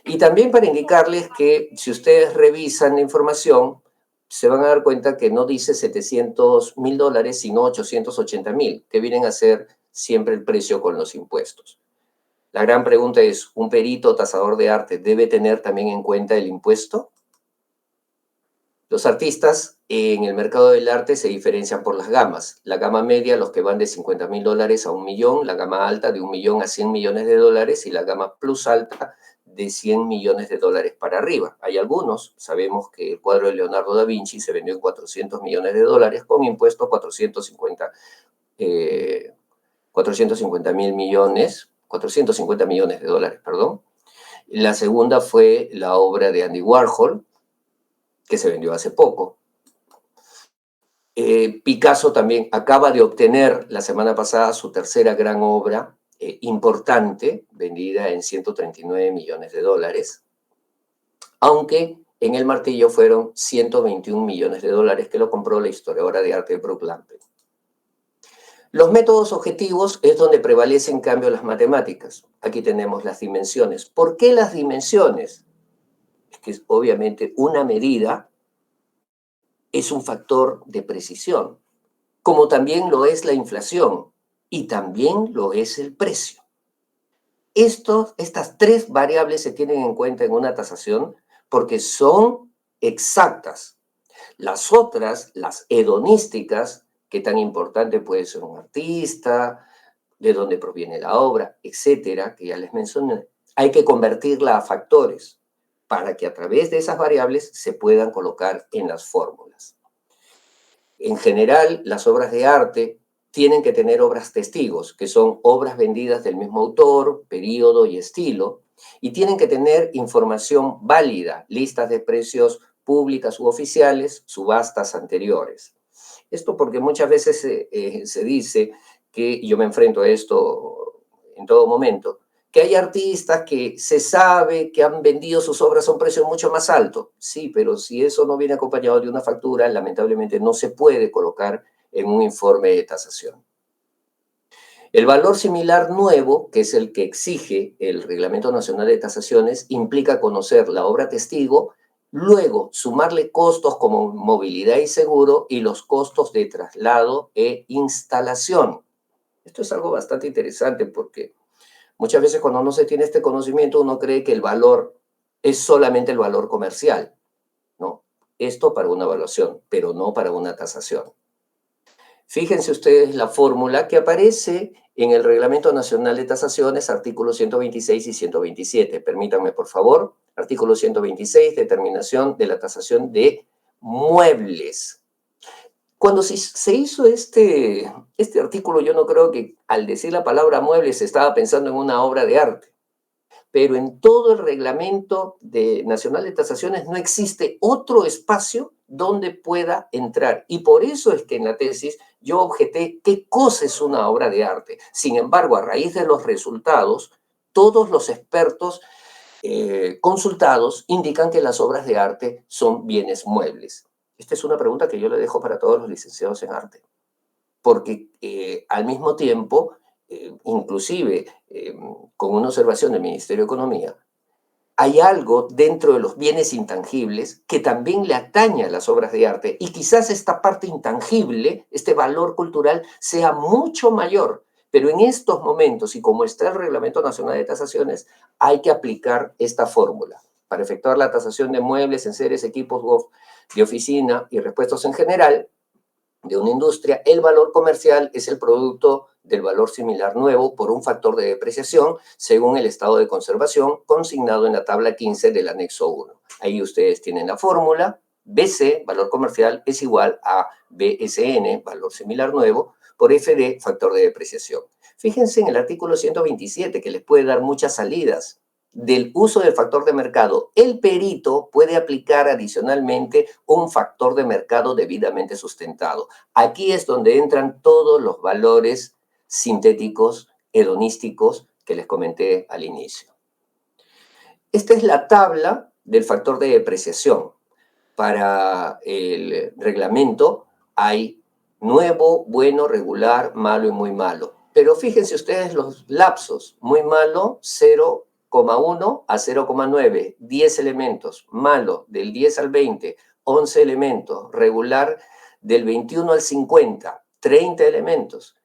Y también para indicarles que si ustedes revisan la información, se van a dar cuenta que no dice $700.000, sino 880.000, que vienen a ser siempre el precio con los impuestos. La gran pregunta es, ¿un perito tasador de arte debe tener también en cuenta el impuesto? Los artistas en el mercado del arte se diferencian por las gamas. La gama media, los que van de $50.000 a $1 millón, la gama alta de $1 millón a $100 millones y la gama plus alta de $100 millones para arriba. Hay algunos, sabemos que el cuadro de Leonardo da Vinci se vendió en $400 millones con impuestos 450 millones de dólares, perdón. La segunda fue la obra de Andy Warhol, que se vendió hace poco. Picasso también acaba de obtener la semana pasada su tercera gran obra importante, vendida en $139 millones, aunque en el martillo fueron $121 millones que lo compró la historiadora de arte Brooke Lampert. Los métodos objetivos es donde prevalecen en cambio las matemáticas. Aquí tenemos las dimensiones. ¿Por qué las dimensiones? Es que obviamente una medida es un factor de precisión, como también lo es la inflación y también lo es el precio. Estas tres variables se tienen en cuenta en una tasación porque son exactas. Las otras, las hedonísticas, qué tan importante puede ser un artista, de dónde proviene la obra, etcétera, que ya les mencioné, hay que convertirla a factores para que a través de esas variables se puedan colocar en las fórmulas. En general, las obras de arte tienen que tener obras testigos, que son obras vendidas del mismo autor, periodo y estilo, y tienen que tener información válida, listas de precios públicas u oficiales, subastas anteriores. Esto porque muchas veces se dice que, y yo me enfrento a esto en todo momento, que hay artistas que se sabe que han vendido sus obras a un precio mucho más alto. Sí, pero si eso no viene acompañado de una factura, lamentablemente no se puede colocar en un informe de tasación. El valor similar nuevo, que es el que exige el Reglamento Nacional de Tasaciones, implica conocer la obra testigo, luego sumarle costos como movilidad y seguro y los costos de traslado e instalación. Esto es algo bastante interesante porque muchas veces cuando no se tiene este conocimiento uno cree que el valor es solamente el valor comercial. No, esto para una evaluación, pero no para una tasación. Fíjense ustedes la fórmula que aparece en el Reglamento Nacional de Tasaciones, artículos 126 y 127. Permítanme, por favor. Artículo 126, determinación de la tasación de muebles. Cuando se hizo este artículo, yo no creo que al decir la palabra muebles se estaba pensando en una obra de arte. Pero en todo el Reglamento Nacional de Tasaciones no existe otro espacio donde pueda entrar. Y por eso es que en la tesis yo objeté qué cosa es una obra de arte. Sin embargo, a raíz de los resultados, todos los expertos consultados indican que las obras de arte son bienes muebles. Esta es una pregunta que yo le dejo para todos los licenciados en arte. Porque al mismo tiempo, inclusive con una observación del Ministerio de Economía, hay algo dentro de los bienes intangibles que también le atañe a las obras de arte y quizás esta parte intangible, este valor cultural, sea mucho mayor. Pero en estos momentos, y como está el Reglamento Nacional de Tasaciones, hay que aplicar esta fórmula. Para efectuar la tasación de muebles, enseres, equipos de oficina y repuestos en general de una industria, el valor comercial es el producto del valor similar nuevo por un factor de depreciación según el estado de conservación consignado en la tabla 15 del anexo 1. Ahí ustedes tienen la fórmula. BC, valor comercial, es igual a BSN, valor similar nuevo, por FD, factor de depreciación. Fíjense en el artículo 127 que les puede dar muchas salidas. Del uso del factor de mercado, el perito puede aplicar adicionalmente un factor de mercado debidamente sustentado. Aquí es donde entran todos los valores sintéticos, hedonísticos que les comenté al inicio. Esta es la tabla del factor de depreciación. Para el reglamento hay nuevo, bueno, regular, malo y muy malo. Pero fíjense ustedes los lapsos, muy malo, 0 0,1 a 0,9, 10 elementos. Malo, del 10 al 20, 11 elementos. Regular, del 21 al 50, 30 elementos.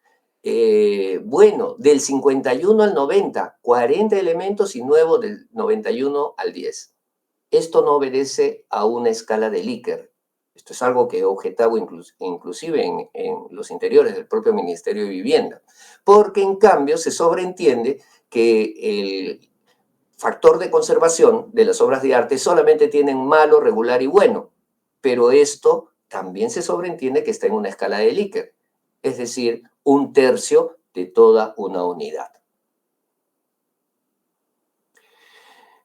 Bueno, del 51 al 90, 40 elementos, y nuevo del 91 al 10. Esto no obedece a una escala de Likert. Esto es algo que he objetado inclusive en los interiores del propio Ministerio de Vivienda, porque en cambio se sobreentiende que el factor de conservación de las obras de arte solamente tienen malo, regular y bueno, pero esto también se sobreentiende que está en una escala de Likert, es decir, 1/3 de toda una unidad.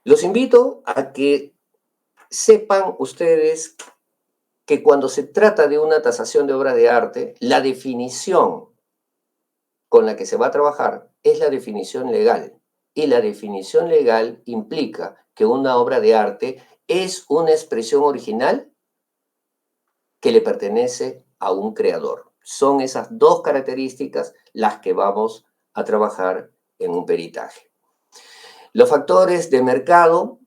Los invito a que sepan ustedes que cuando se trata de una tasación de obra de arte, la definición con la que se va a trabajar es la definición legal. Y la definición legal implica que una obra de arte es una expresión original que le pertenece a un creador. Son esas dos características las que vamos a trabajar en un peritaje. Los factores de mercado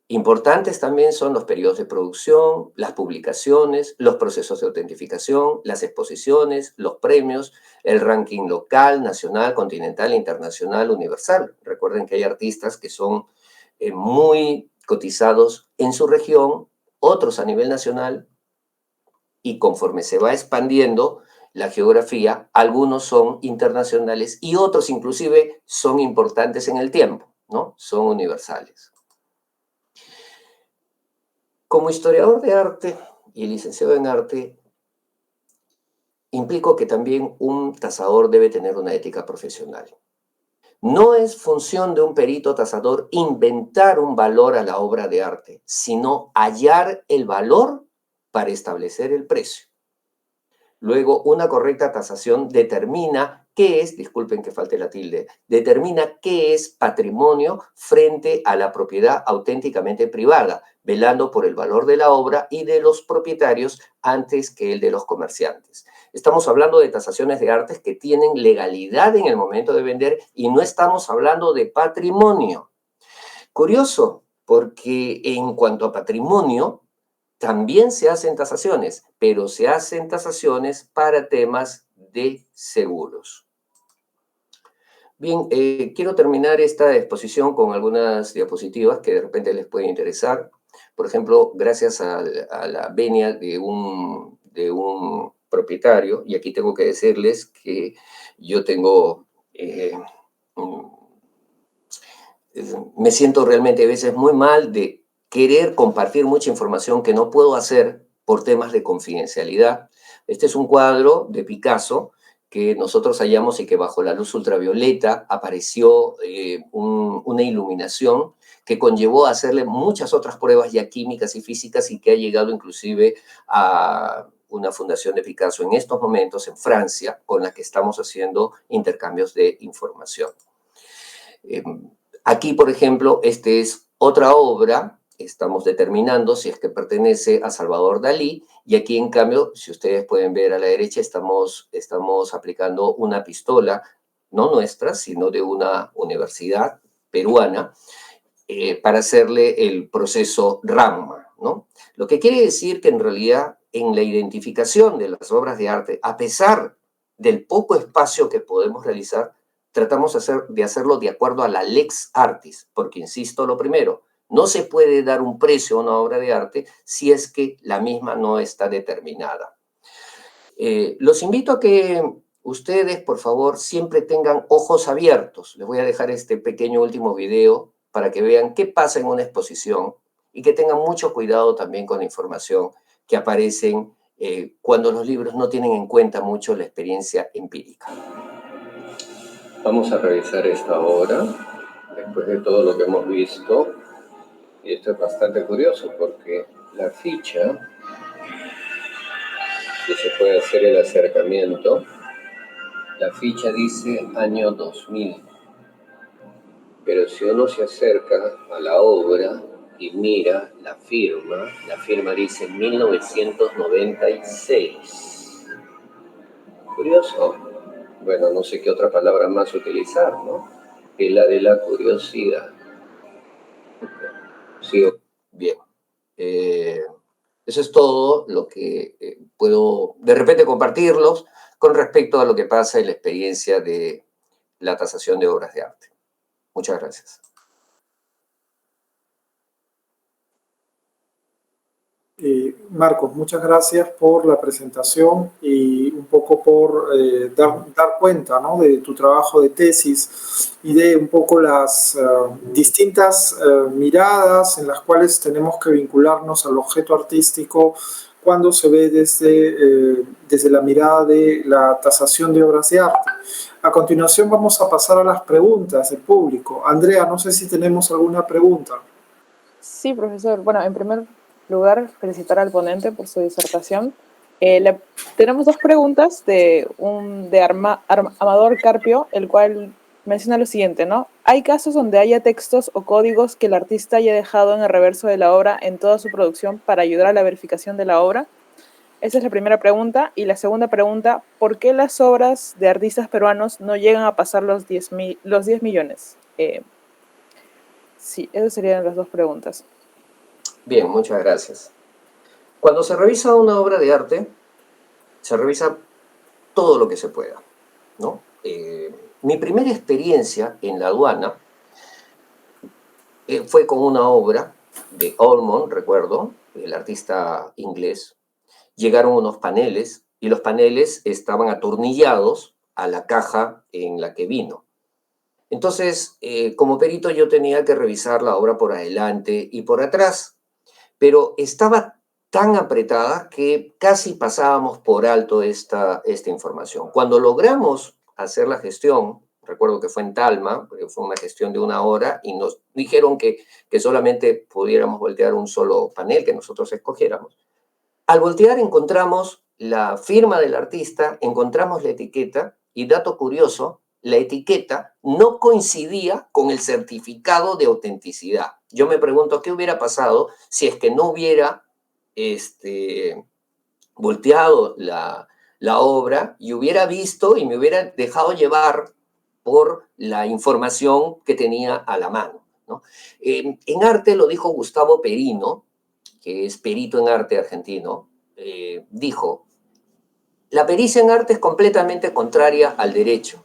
importantes también son los periodos de producción, las publicaciones, los procesos de autentificación, las exposiciones, los premios, el ranking local, nacional, continental, internacional, universal. Recuerden que hay artistas que son muy cotizados en su región, otros a nivel nacional, y conforme se va expandiendo la geografía, algunos son internacionales y otros inclusive son importantes en el tiempo, ¿no? Son universales. Como historiador de arte y licenciado en arte, implico que también un tasador debe tener una ética profesional. No es función de un perito tasador inventar un valor a la obra de arte, sino hallar el valor para establecer el precio. Luego, una correcta tasación determina qué es, disculpen que falte la tilde, determina qué es patrimonio frente a la propiedad auténticamente privada, velando por el valor de la obra y de los propietarios antes que el de los comerciantes. Estamos hablando de tasaciones de artes que tienen legalidad en el momento de vender y no estamos hablando de patrimonio. Curioso, porque en cuanto a patrimonio, también se hacen tasaciones, pero se hacen tasaciones para temas de seguros. Bien, quiero terminar esta exposición con algunas diapositivas que de repente les pueden interesar. Por ejemplo, gracias a la venia de un propietario, y aquí tengo que decirles que yo tengo... me siento realmente a veces muy mal de querer compartir mucha información que no puedo hacer por temas de confidencialidad. Este es un cuadro de Picasso que nosotros hallamos y que bajo la luz ultravioleta apareció una iluminación que conllevó a hacerle muchas otras pruebas ya químicas y físicas y que ha llegado inclusive a una fundación de Picasso en estos momentos en Francia, con la que estamos haciendo intercambios de información. Aquí, por ejemplo, esta es otra obra, estamos determinando si es que pertenece a Salvador Dalí, y aquí, en cambio, si ustedes pueden ver a la derecha, estamos aplicando una pistola, no nuestra, sino de una universidad peruana, para hacerle el proceso Raman, ¿no? Lo que quiere decir que en realidad en la identificación de las obras de arte, a pesar del poco espacio que podemos realizar, tratamos de hacerlo de acuerdo a la lex artis, porque, insisto, lo primero, no se puede dar un precio a una obra de arte si es que la misma no está determinada. Los invito a que ustedes, por favor, siempre tengan ojos abiertos. Les voy a dejar este pequeño último video para que vean qué pasa en una exposición y que tengan mucho cuidado también con la información que aparecen cuando los libros no tienen en cuenta mucho la experiencia empírica. Vamos a revisar esta obra después de todo lo que hemos visto. Y esto es bastante curioso porque la ficha, que se puede hacer el acercamiento, la ficha dice año 2000. Pero si uno se acerca a la obra y mira la firma dice 1996. Curioso. Bueno, no sé qué otra palabra más utilizar, ¿no? que la de la curiosidad. Sí, bien. Eso es todo lo que puedo de repente compartirlos con respecto a lo que pasa en la experiencia de la tasación de obras de arte. Muchas gracias. Marcos, muchas gracias por la presentación y un poco por dar cuenta, ¿no?, de tu trabajo de tesis y de un poco las distintas miradas en las cuales tenemos que vincularnos al objeto artístico cuando se ve desde la mirada de la tasación de obras de arte. A continuación vamos a pasar a las preguntas del público. Andrea, no sé si tenemos alguna pregunta. Sí, profesor. Bueno, en primer lugar, felicitar al ponente por su disertación. Tenemos dos preguntas de Amador Carpio, el cual menciona lo siguiente, ¿no? ¿Hay casos donde haya textos o códigos que el artista haya dejado en el reverso de la obra en toda su producción para ayudar a la verificación de la obra? Esa es la primera pregunta. Y la segunda pregunta, ¿por qué las obras de artistas peruanos no llegan a pasar los 10 millones? Sí, esas serían las dos preguntas. Bien, muchas gracias. Cuando se revisa una obra de arte, se revisa todo lo que se pueda, ¿no? Mi primera experiencia en la aduana fue con una obra de Ormond, recuerdo, el artista inglés. Llegaron unos paneles y los paneles estaban atornillados a la caja en la que vino. Entonces, como perito yo tenía que revisar la obra por adelante y por atrás, pero estaba tan apretada que casi pasábamos por alto esta información. Cuando logramos hacer la gestión, recuerdo que fue en Talma, fue una gestión de 1 hora, y nos dijeron que solamente pudiéramos voltear un solo panel que nosotros escogiéramos. Al voltear encontramos la firma del artista, encontramos la etiqueta, y dato curioso, la etiqueta no coincidía con el certificado de autenticidad. Yo me pregunto qué hubiera pasado si es que no hubiera volteado la obra y hubiera visto y me hubiera dejado llevar por la información que tenía a la mano, ¿no? En arte, lo dijo Gustavo Perino, que es perito en arte argentino, dijo: la pericia en arte es completamente contraria al derecho.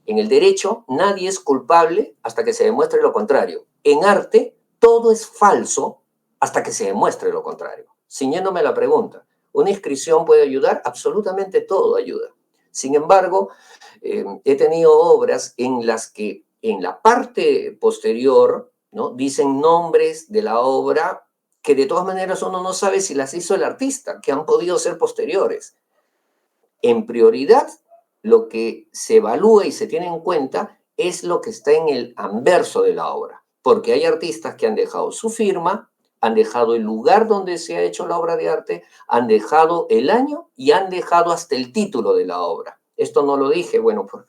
En el derecho nadie es culpable hasta que se demuestre lo contrario. En arte todo es falso hasta que se demuestre lo contrario. Ciñéndome a la pregunta, ¿una inscripción puede ayudar? Absolutamente todo ayuda. Sin embargo, he tenido obras en las que en la parte posterior, ¿no?, dicen nombres de la obra que de todas maneras uno no sabe si las hizo el artista, que han podido ser posteriores. En prioridad, lo que se evalúa y se tiene en cuenta es lo que está en el anverso de la obra, porque hay artistas que han dejado su firma, han dejado el lugar donde se ha hecho la obra de arte, han dejado el año y han dejado hasta el título de la obra. Esto no lo dije, bueno, por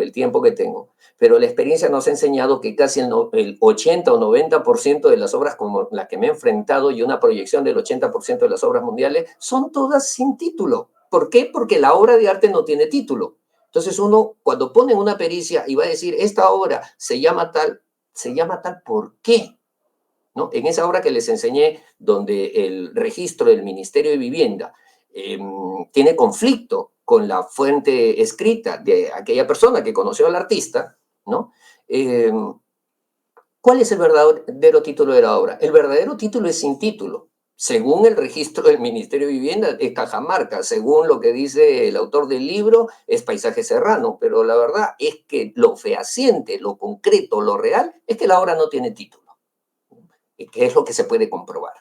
el tiempo que tengo, pero la experiencia nos ha enseñado que casi el 80 o 90% de las obras como las que me he enfrentado, y una proyección del 80% de las obras mundiales, son todas sin título. ¿Por qué? Porque la obra de arte no tiene título. Entonces uno, cuando pone una pericia y va a decir, esta obra se llama tal, ¿por qué? ¿No? En esa obra que les enseñé, donde el registro del Ministerio de Vivienda tiene conflicto con la fuente escrita de aquella persona que conoció al artista, ¿no? ¿Cuál es el verdadero título de la obra? El verdadero título es sin título. Según el registro del Ministerio de Vivienda, es Cajamarca. Según lo que dice el autor del libro, es Paisaje Serrano. Pero la verdad es que lo fehaciente, lo concreto, lo real, es que la obra no tiene título, que es lo que se puede comprobar.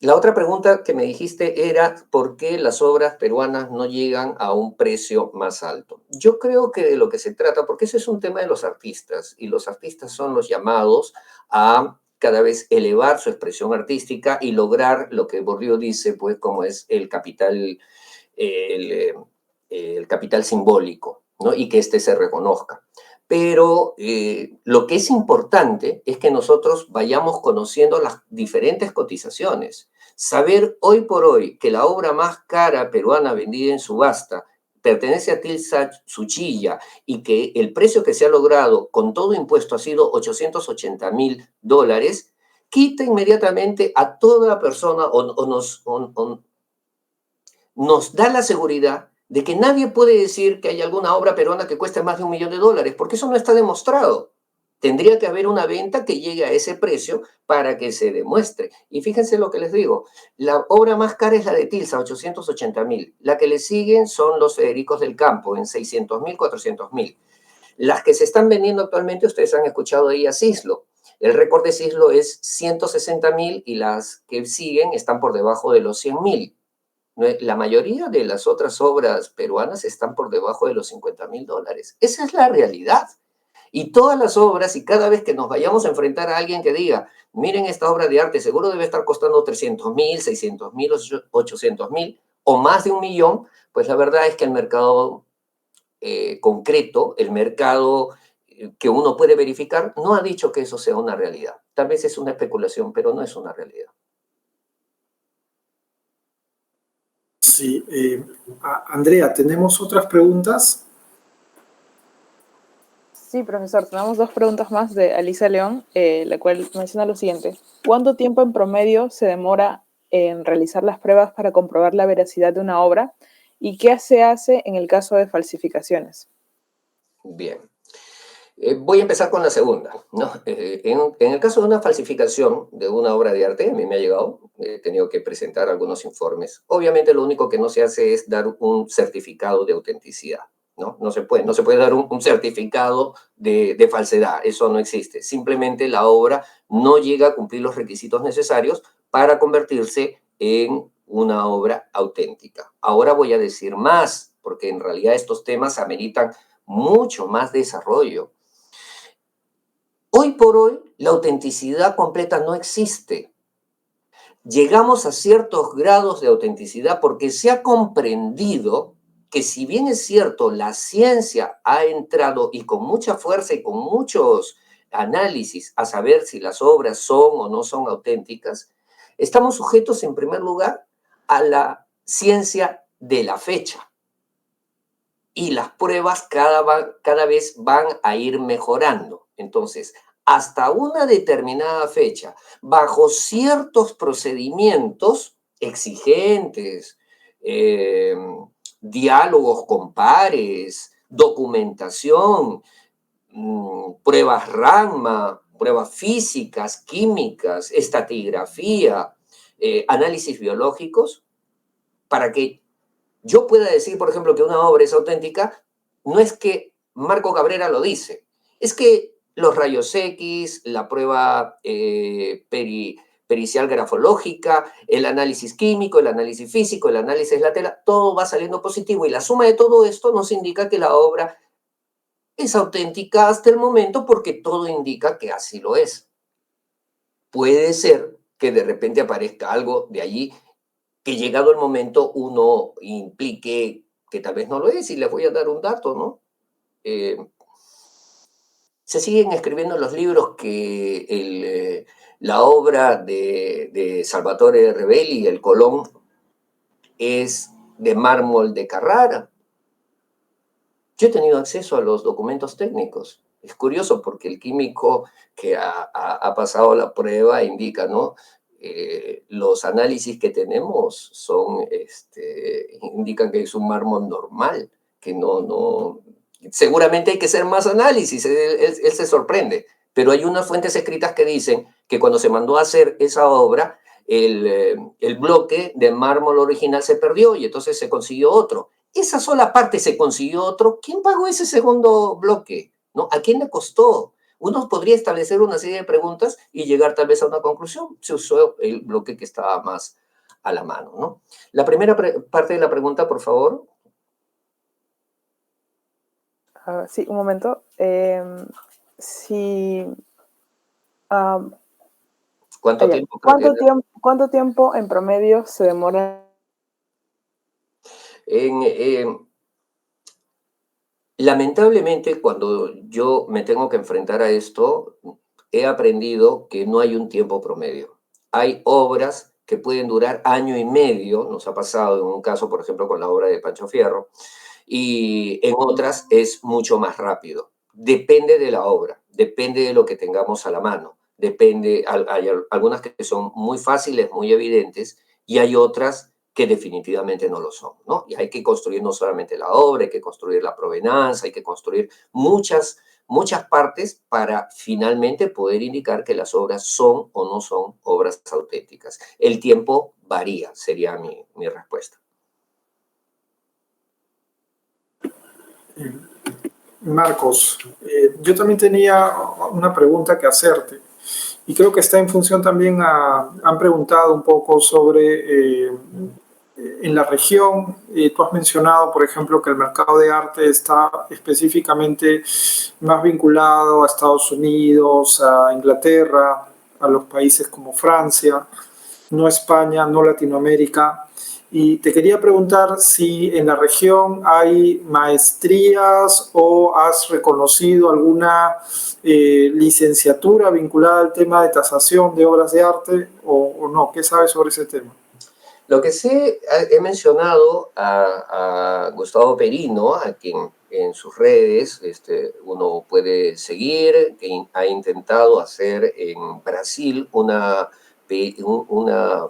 La otra pregunta que me dijiste era ¿por qué las obras peruanas no llegan a un precio más alto? Yo creo que de lo que se trata, porque ese es un tema de los artistas, y los artistas son los llamados a cada vez elevar su expresión artística y lograr lo que Bourdieu dice, pues, como es el capital simbólico, ¿no? Y que éste se reconozca. Pero lo que es importante es que nosotros vayamos conociendo las diferentes cotizaciones. Saber hoy por hoy que la obra más cara peruana vendida en subasta pertenece a Tilsa Suchilla y que el precio que se ha logrado con todo impuesto ha sido $880.000, quita inmediatamente a toda persona nos da la seguridad de que nadie puede decir que hay alguna obra peruana que cueste más de $1 millón, porque eso no está demostrado. Tendría que haber una venta que llegue a ese precio para que se demuestre. Y fíjense lo que les digo, la obra más cara es la de Tilsa, 880.000. La que le siguen son los Federicos del Campo, en 600.000, 400.000. Las que se están vendiendo actualmente, ustedes han escuchado de ellas, Sislo. El récord de Sislo es 160.000 y las que siguen están por debajo de los 100.000. La mayoría de las otras obras peruanas están por debajo de los $50.000. Esa es la realidad. Y todas las obras, y cada vez que nos vayamos a enfrentar a alguien que diga, miren esta obra de arte, seguro debe estar costando 300.000, 600.000, 800.000 o más de $1 millón, pues la verdad es que el mercado concreto, el mercado que uno puede verificar, no ha dicho que eso sea una realidad. Tal vez es una especulación, pero no es una realidad. Sí, Andrea, ¿tenemos otras preguntas? Sí, profesor, tenemos dos preguntas más de Alicia León, la cual menciona lo siguiente. ¿Cuánto tiempo en promedio se demora en realizar las pruebas para comprobar la veracidad de una obra? ¿Y qué se hace en el caso de falsificaciones? Bien. Voy a empezar con la segunda, ¿no? En el caso de una falsificación de una obra de arte, a mí me ha llegado, he tenido que presentar algunos informes. Obviamente lo único que no se hace es dar un certificado de autenticidad, ¿no? No se puede dar un certificado de falsedad, eso no existe. Simplemente la obra no llega a cumplir los requisitos necesarios para convertirse en una obra auténtica. Ahora voy a decir más, porque en realidad estos temas ameritan mucho más desarrollo. Hoy por hoy, la autenticidad completa no existe. Llegamos a ciertos grados de autenticidad porque se ha comprendido que, si bien es cierto, la ciencia ha entrado y con mucha fuerza y con muchos análisis a saber si las obras son o no son auténticas, estamos sujetos en primer lugar a la ciencia de la fecha. Y las pruebas cada vez van a ir mejorando. Entonces, hasta una determinada fecha, bajo ciertos procedimientos exigentes, diálogos con pares, documentación, pruebas RAMA, pruebas físicas, químicas, estratigrafía, análisis biológicos, para que yo pueda decir, por ejemplo, que una obra es auténtica, no es que Marco Cabrera lo dice, es que los rayos X, la prueba pericial grafológica, el análisis químico, el análisis físico, el análisis de la tela, todo va saliendo positivo y la suma de todo esto nos indica que la obra es auténtica hasta el momento, porque todo indica que así lo es. Puede ser que de repente aparezca algo de allí que, llegado el momento, uno implique que tal vez no lo es, y les voy a dar un dato, ¿no? Se siguen escribiendo los libros que la obra de Salvatore Rebelli, el Colón, es de mármol de Carrara. Yo he tenido acceso a los documentos técnicos. Es curioso porque el químico que ha pasado la prueba indica, ¿no? Los análisis que tenemos indican que es un mármol normal, que no, seguramente hay que hacer más análisis, él se sorprende, pero hay unas fuentes escritas que dicen que cuando se mandó a hacer esa obra, el bloque de mármol original se perdió y entonces se consiguió otro. Esa sola parte se consiguió otro. ¿Quién pagó ese segundo bloque? ¿No? ¿A quién le costó? Uno podría establecer una serie de preguntas y llegar tal vez a una conclusión. Se usó el bloque que estaba más a la mano, ¿no? La primera parte de la pregunta, por favor. Sí, un momento. ¿Cuánto tiempo? ¿Cuánto tiempo en promedio se demora? Lamentablemente, cuando yo me tengo que enfrentar a esto, he aprendido que no hay un tiempo promedio. Hay obras que pueden durar año y medio, nos ha pasado en un caso, por ejemplo, con la obra de Pancho Fierro, y en otras es mucho más rápido. Depende de la obra, depende de lo que tengamos a la mano. Hay algunas que son muy fáciles, muy evidentes, y hay otras que definitivamente no lo son, ¿no? Y hay que construir no solamente la obra, hay que construir la provenanza, hay que construir muchas partes para finalmente poder indicar que las obras son o no son obras auténticas. El tiempo varía, sería mi respuesta. Marcos, yo también tenía una pregunta que hacerte y creo que está en función también han preguntado un poco sobre en la región. Tú has mencionado, por ejemplo, que el mercado de arte está específicamente más vinculado a Estados Unidos, a Inglaterra, a los países como Francia, no España, no Latinoamérica. Y te quería preguntar si en la región hay maestrías o has reconocido alguna licenciatura vinculada al tema de tasación de obras de arte o no. ¿Qué sabes sobre ese tema? Lo que sí he mencionado a Gustavo Perino, a quien en sus redes uno puede seguir, que ha intentado hacer en Brasil una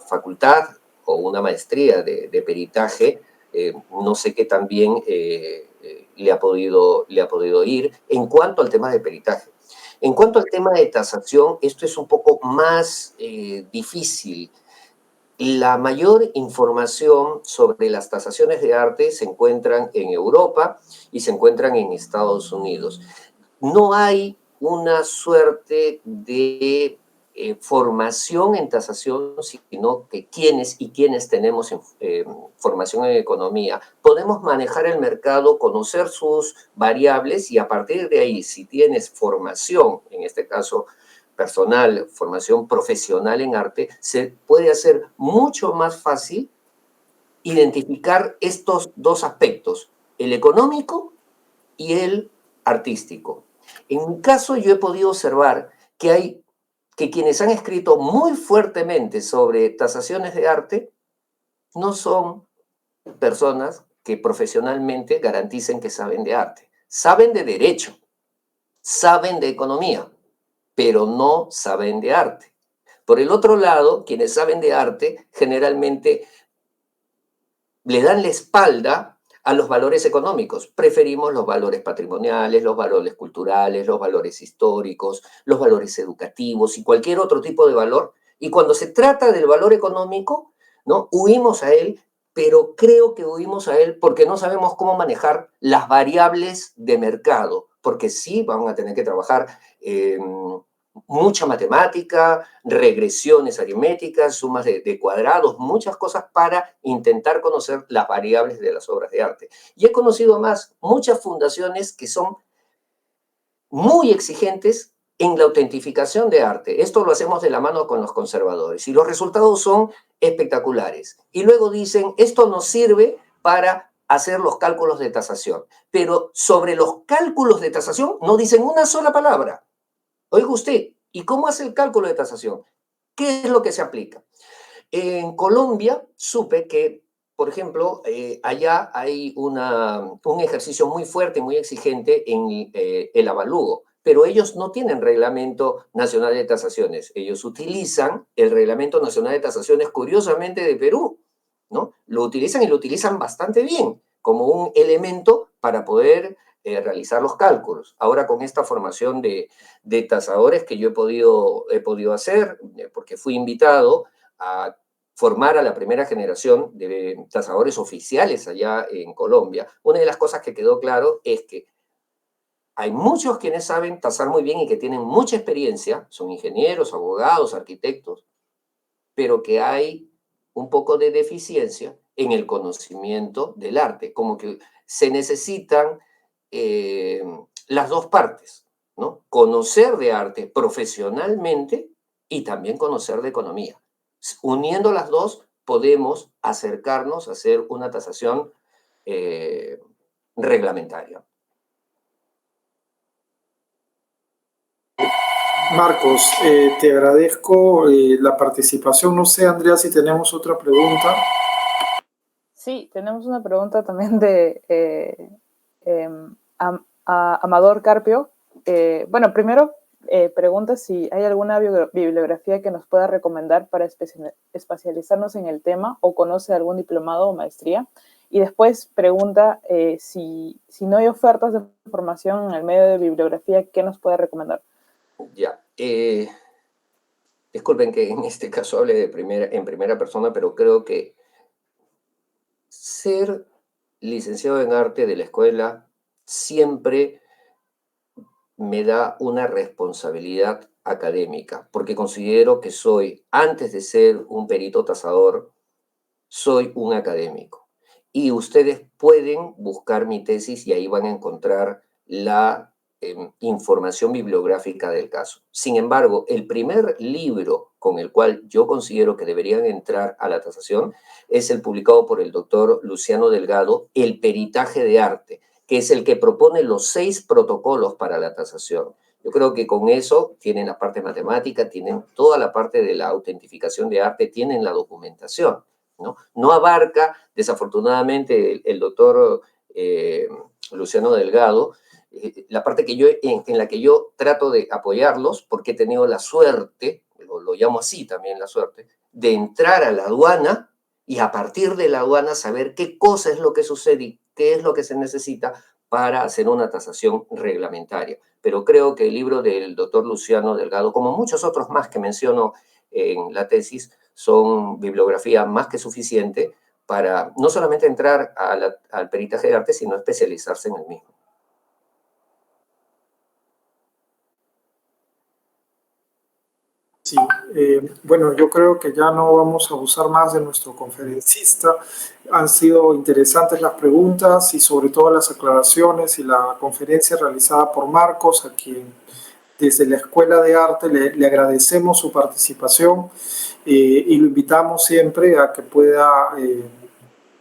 facultad o una maestría de peritaje, no sé qué también le ha podido ir en cuanto al tema de peritaje. En cuanto al tema de tasación, esto es un poco más difícil. La mayor información sobre las tasaciones de arte se encuentran en Europa y se encuentran en Estados Unidos. No hay una suerte de formación en tasación, sino que quienes tenemos formación en economía, podemos manejar el mercado, conocer sus variables y a partir de ahí, si tienes formación, en este caso personal, formación profesional en arte, se puede hacer mucho más fácil identificar estos dos aspectos, el económico y el artístico. En mi caso, yo he podido observar que quienes han escrito muy fuertemente sobre tasaciones de arte no son personas que profesionalmente garanticen que saben de arte. Saben de derecho, saben de economía, pero no saben de arte. Por el otro lado, quienes saben de arte generalmente le dan la espalda a los valores económicos. Preferimos los valores patrimoniales, los valores culturales, los valores históricos, los valores educativos y cualquier otro tipo de valor. Y cuando se trata del valor económico, ¿no? Huimos a él, pero creo que huimos a él porque no sabemos cómo manejar las variables de mercado, porque sí van a tener que trabajar mucha matemática, regresiones aritméticas, sumas de cuadrados, muchas cosas para intentar conocer las variables de las obras de arte. Y he conocido más muchas fundaciones que son muy exigentes en la autentificación de arte. Esto lo hacemos de la mano con los conservadores y los resultados son espectaculares. Y luego dicen, esto nos sirve para hacer los cálculos de tasación. Pero sobre los cálculos de tasación no dicen una sola palabra. Oiga usted, ¿y cómo hace el cálculo de tasación? ¿Qué es lo que se aplica? En Colombia supe que, por ejemplo, allá hay un ejercicio muy fuerte, muy exigente en el avalúo, pero ellos no tienen reglamento nacional de tasaciones. Ellos utilizan el reglamento nacional de tasaciones, curiosamente, de Perú, ¿no? Lo utilizan y lo utilizan bastante bien como un elemento para poder realizar los cálculos. Ahora con esta formación de tasadores que yo he podido hacer, porque fui invitado a formar a la primera generación de tasadores oficiales allá en Colombia, una de las cosas que quedó claro es que hay muchos quienes saben tasar muy bien y que tienen mucha experiencia, son ingenieros, abogados, arquitectos, pero que hay un poco de deficiencia en el conocimiento del arte, como que se necesitan las dos partes, ¿no? Conocer de arte profesionalmente y también conocer de economía. Uniendo las dos, podemos acercarnos a hacer una tasación reglamentaria. Marcos, te agradezco la participación. No sé, Andrea, si tenemos otra pregunta. Sí, tenemos una pregunta también de Amador Carpio. Bueno, primero pregunta si hay alguna bibliografía que nos pueda recomendar para especializarnos en el tema o conoce algún diplomado o maestría. Y después pregunta si no hay ofertas de formación en el medio de bibliografía, ¿qué nos puede recomendar? Ya. Disculpen que en este caso hable en primera persona, pero creo que ser licenciado en arte de la escuela siempre me da una responsabilidad académica, porque considero que soy, antes de ser un perito tasador, soy un académico. Y ustedes pueden buscar mi tesis y ahí van a encontrar la información bibliográfica del caso. Sin embargo, el primer libro con el cual yo considero que deberían entrar a la tasación es el publicado por el doctor Luciano Delgado, El peritaje de arte, que es el que propone los 6 protocolos para la tasación. Yo creo que con eso tienen la parte matemática, tienen toda la parte de la autentificación de arte, tienen la documentación. No abarca, desafortunadamente, el doctor Luciano Delgado, la parte que en la que yo trato de apoyarlos, porque he tenido la suerte, lo llamo así también la suerte, de entrar a la aduana y a partir de la aduana saber qué cosa es lo que sucede y qué es lo que se necesita para hacer una tasación reglamentaria. Pero creo que el libro del doctor Luciano Delgado, como muchos otros más que menciono en la tesis, son bibliografía más que suficiente para no solamente entrar al peritaje de arte, sino especializarse en el mismo. Sí, bueno, yo creo que ya no vamos a abusar más de nuestro conferencista. Han sido interesantes las preguntas y sobre todo las aclaraciones y la conferencia realizada por Marcos, a quien desde la Escuela de Arte le agradecemos su participación y lo invitamos siempre a que pueda,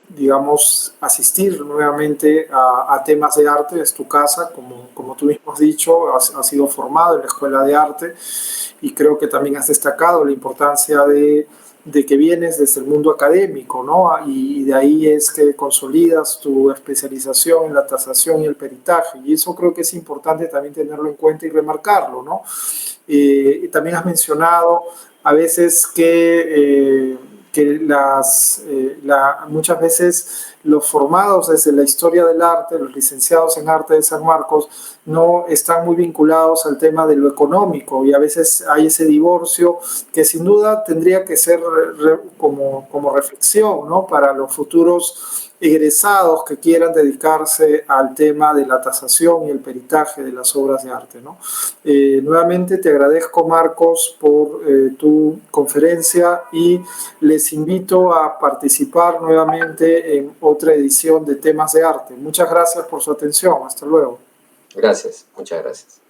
digamos, asistir nuevamente a temas de arte. Es tu casa, como tú mismo has dicho, has sido formado en la Escuela de Arte y creo que también has destacado la importancia de que vienes desde el mundo académico, ¿no? Y de ahí es que consolidas tu especialización en la tasación y el peritaje. Y eso creo que es importante también tenerlo en cuenta y remarcarlo, ¿no? También has mencionado a veces que muchas veces los formados desde la historia del arte, los licenciados en arte de San Marcos, no están muy vinculados al tema de lo económico y a veces hay ese divorcio que sin duda tendría que ser como reflexión, ¿no? Para los futuros egresados que quieran dedicarse al tema de la tasación y el peritaje de las obras de arte, ¿no? Nuevamente te agradezco, Marcos, por tu conferencia y les invito a participar nuevamente en otra edición de Temas de Arte. Muchas gracias por su atención. Hasta luego. Gracias, muchas gracias.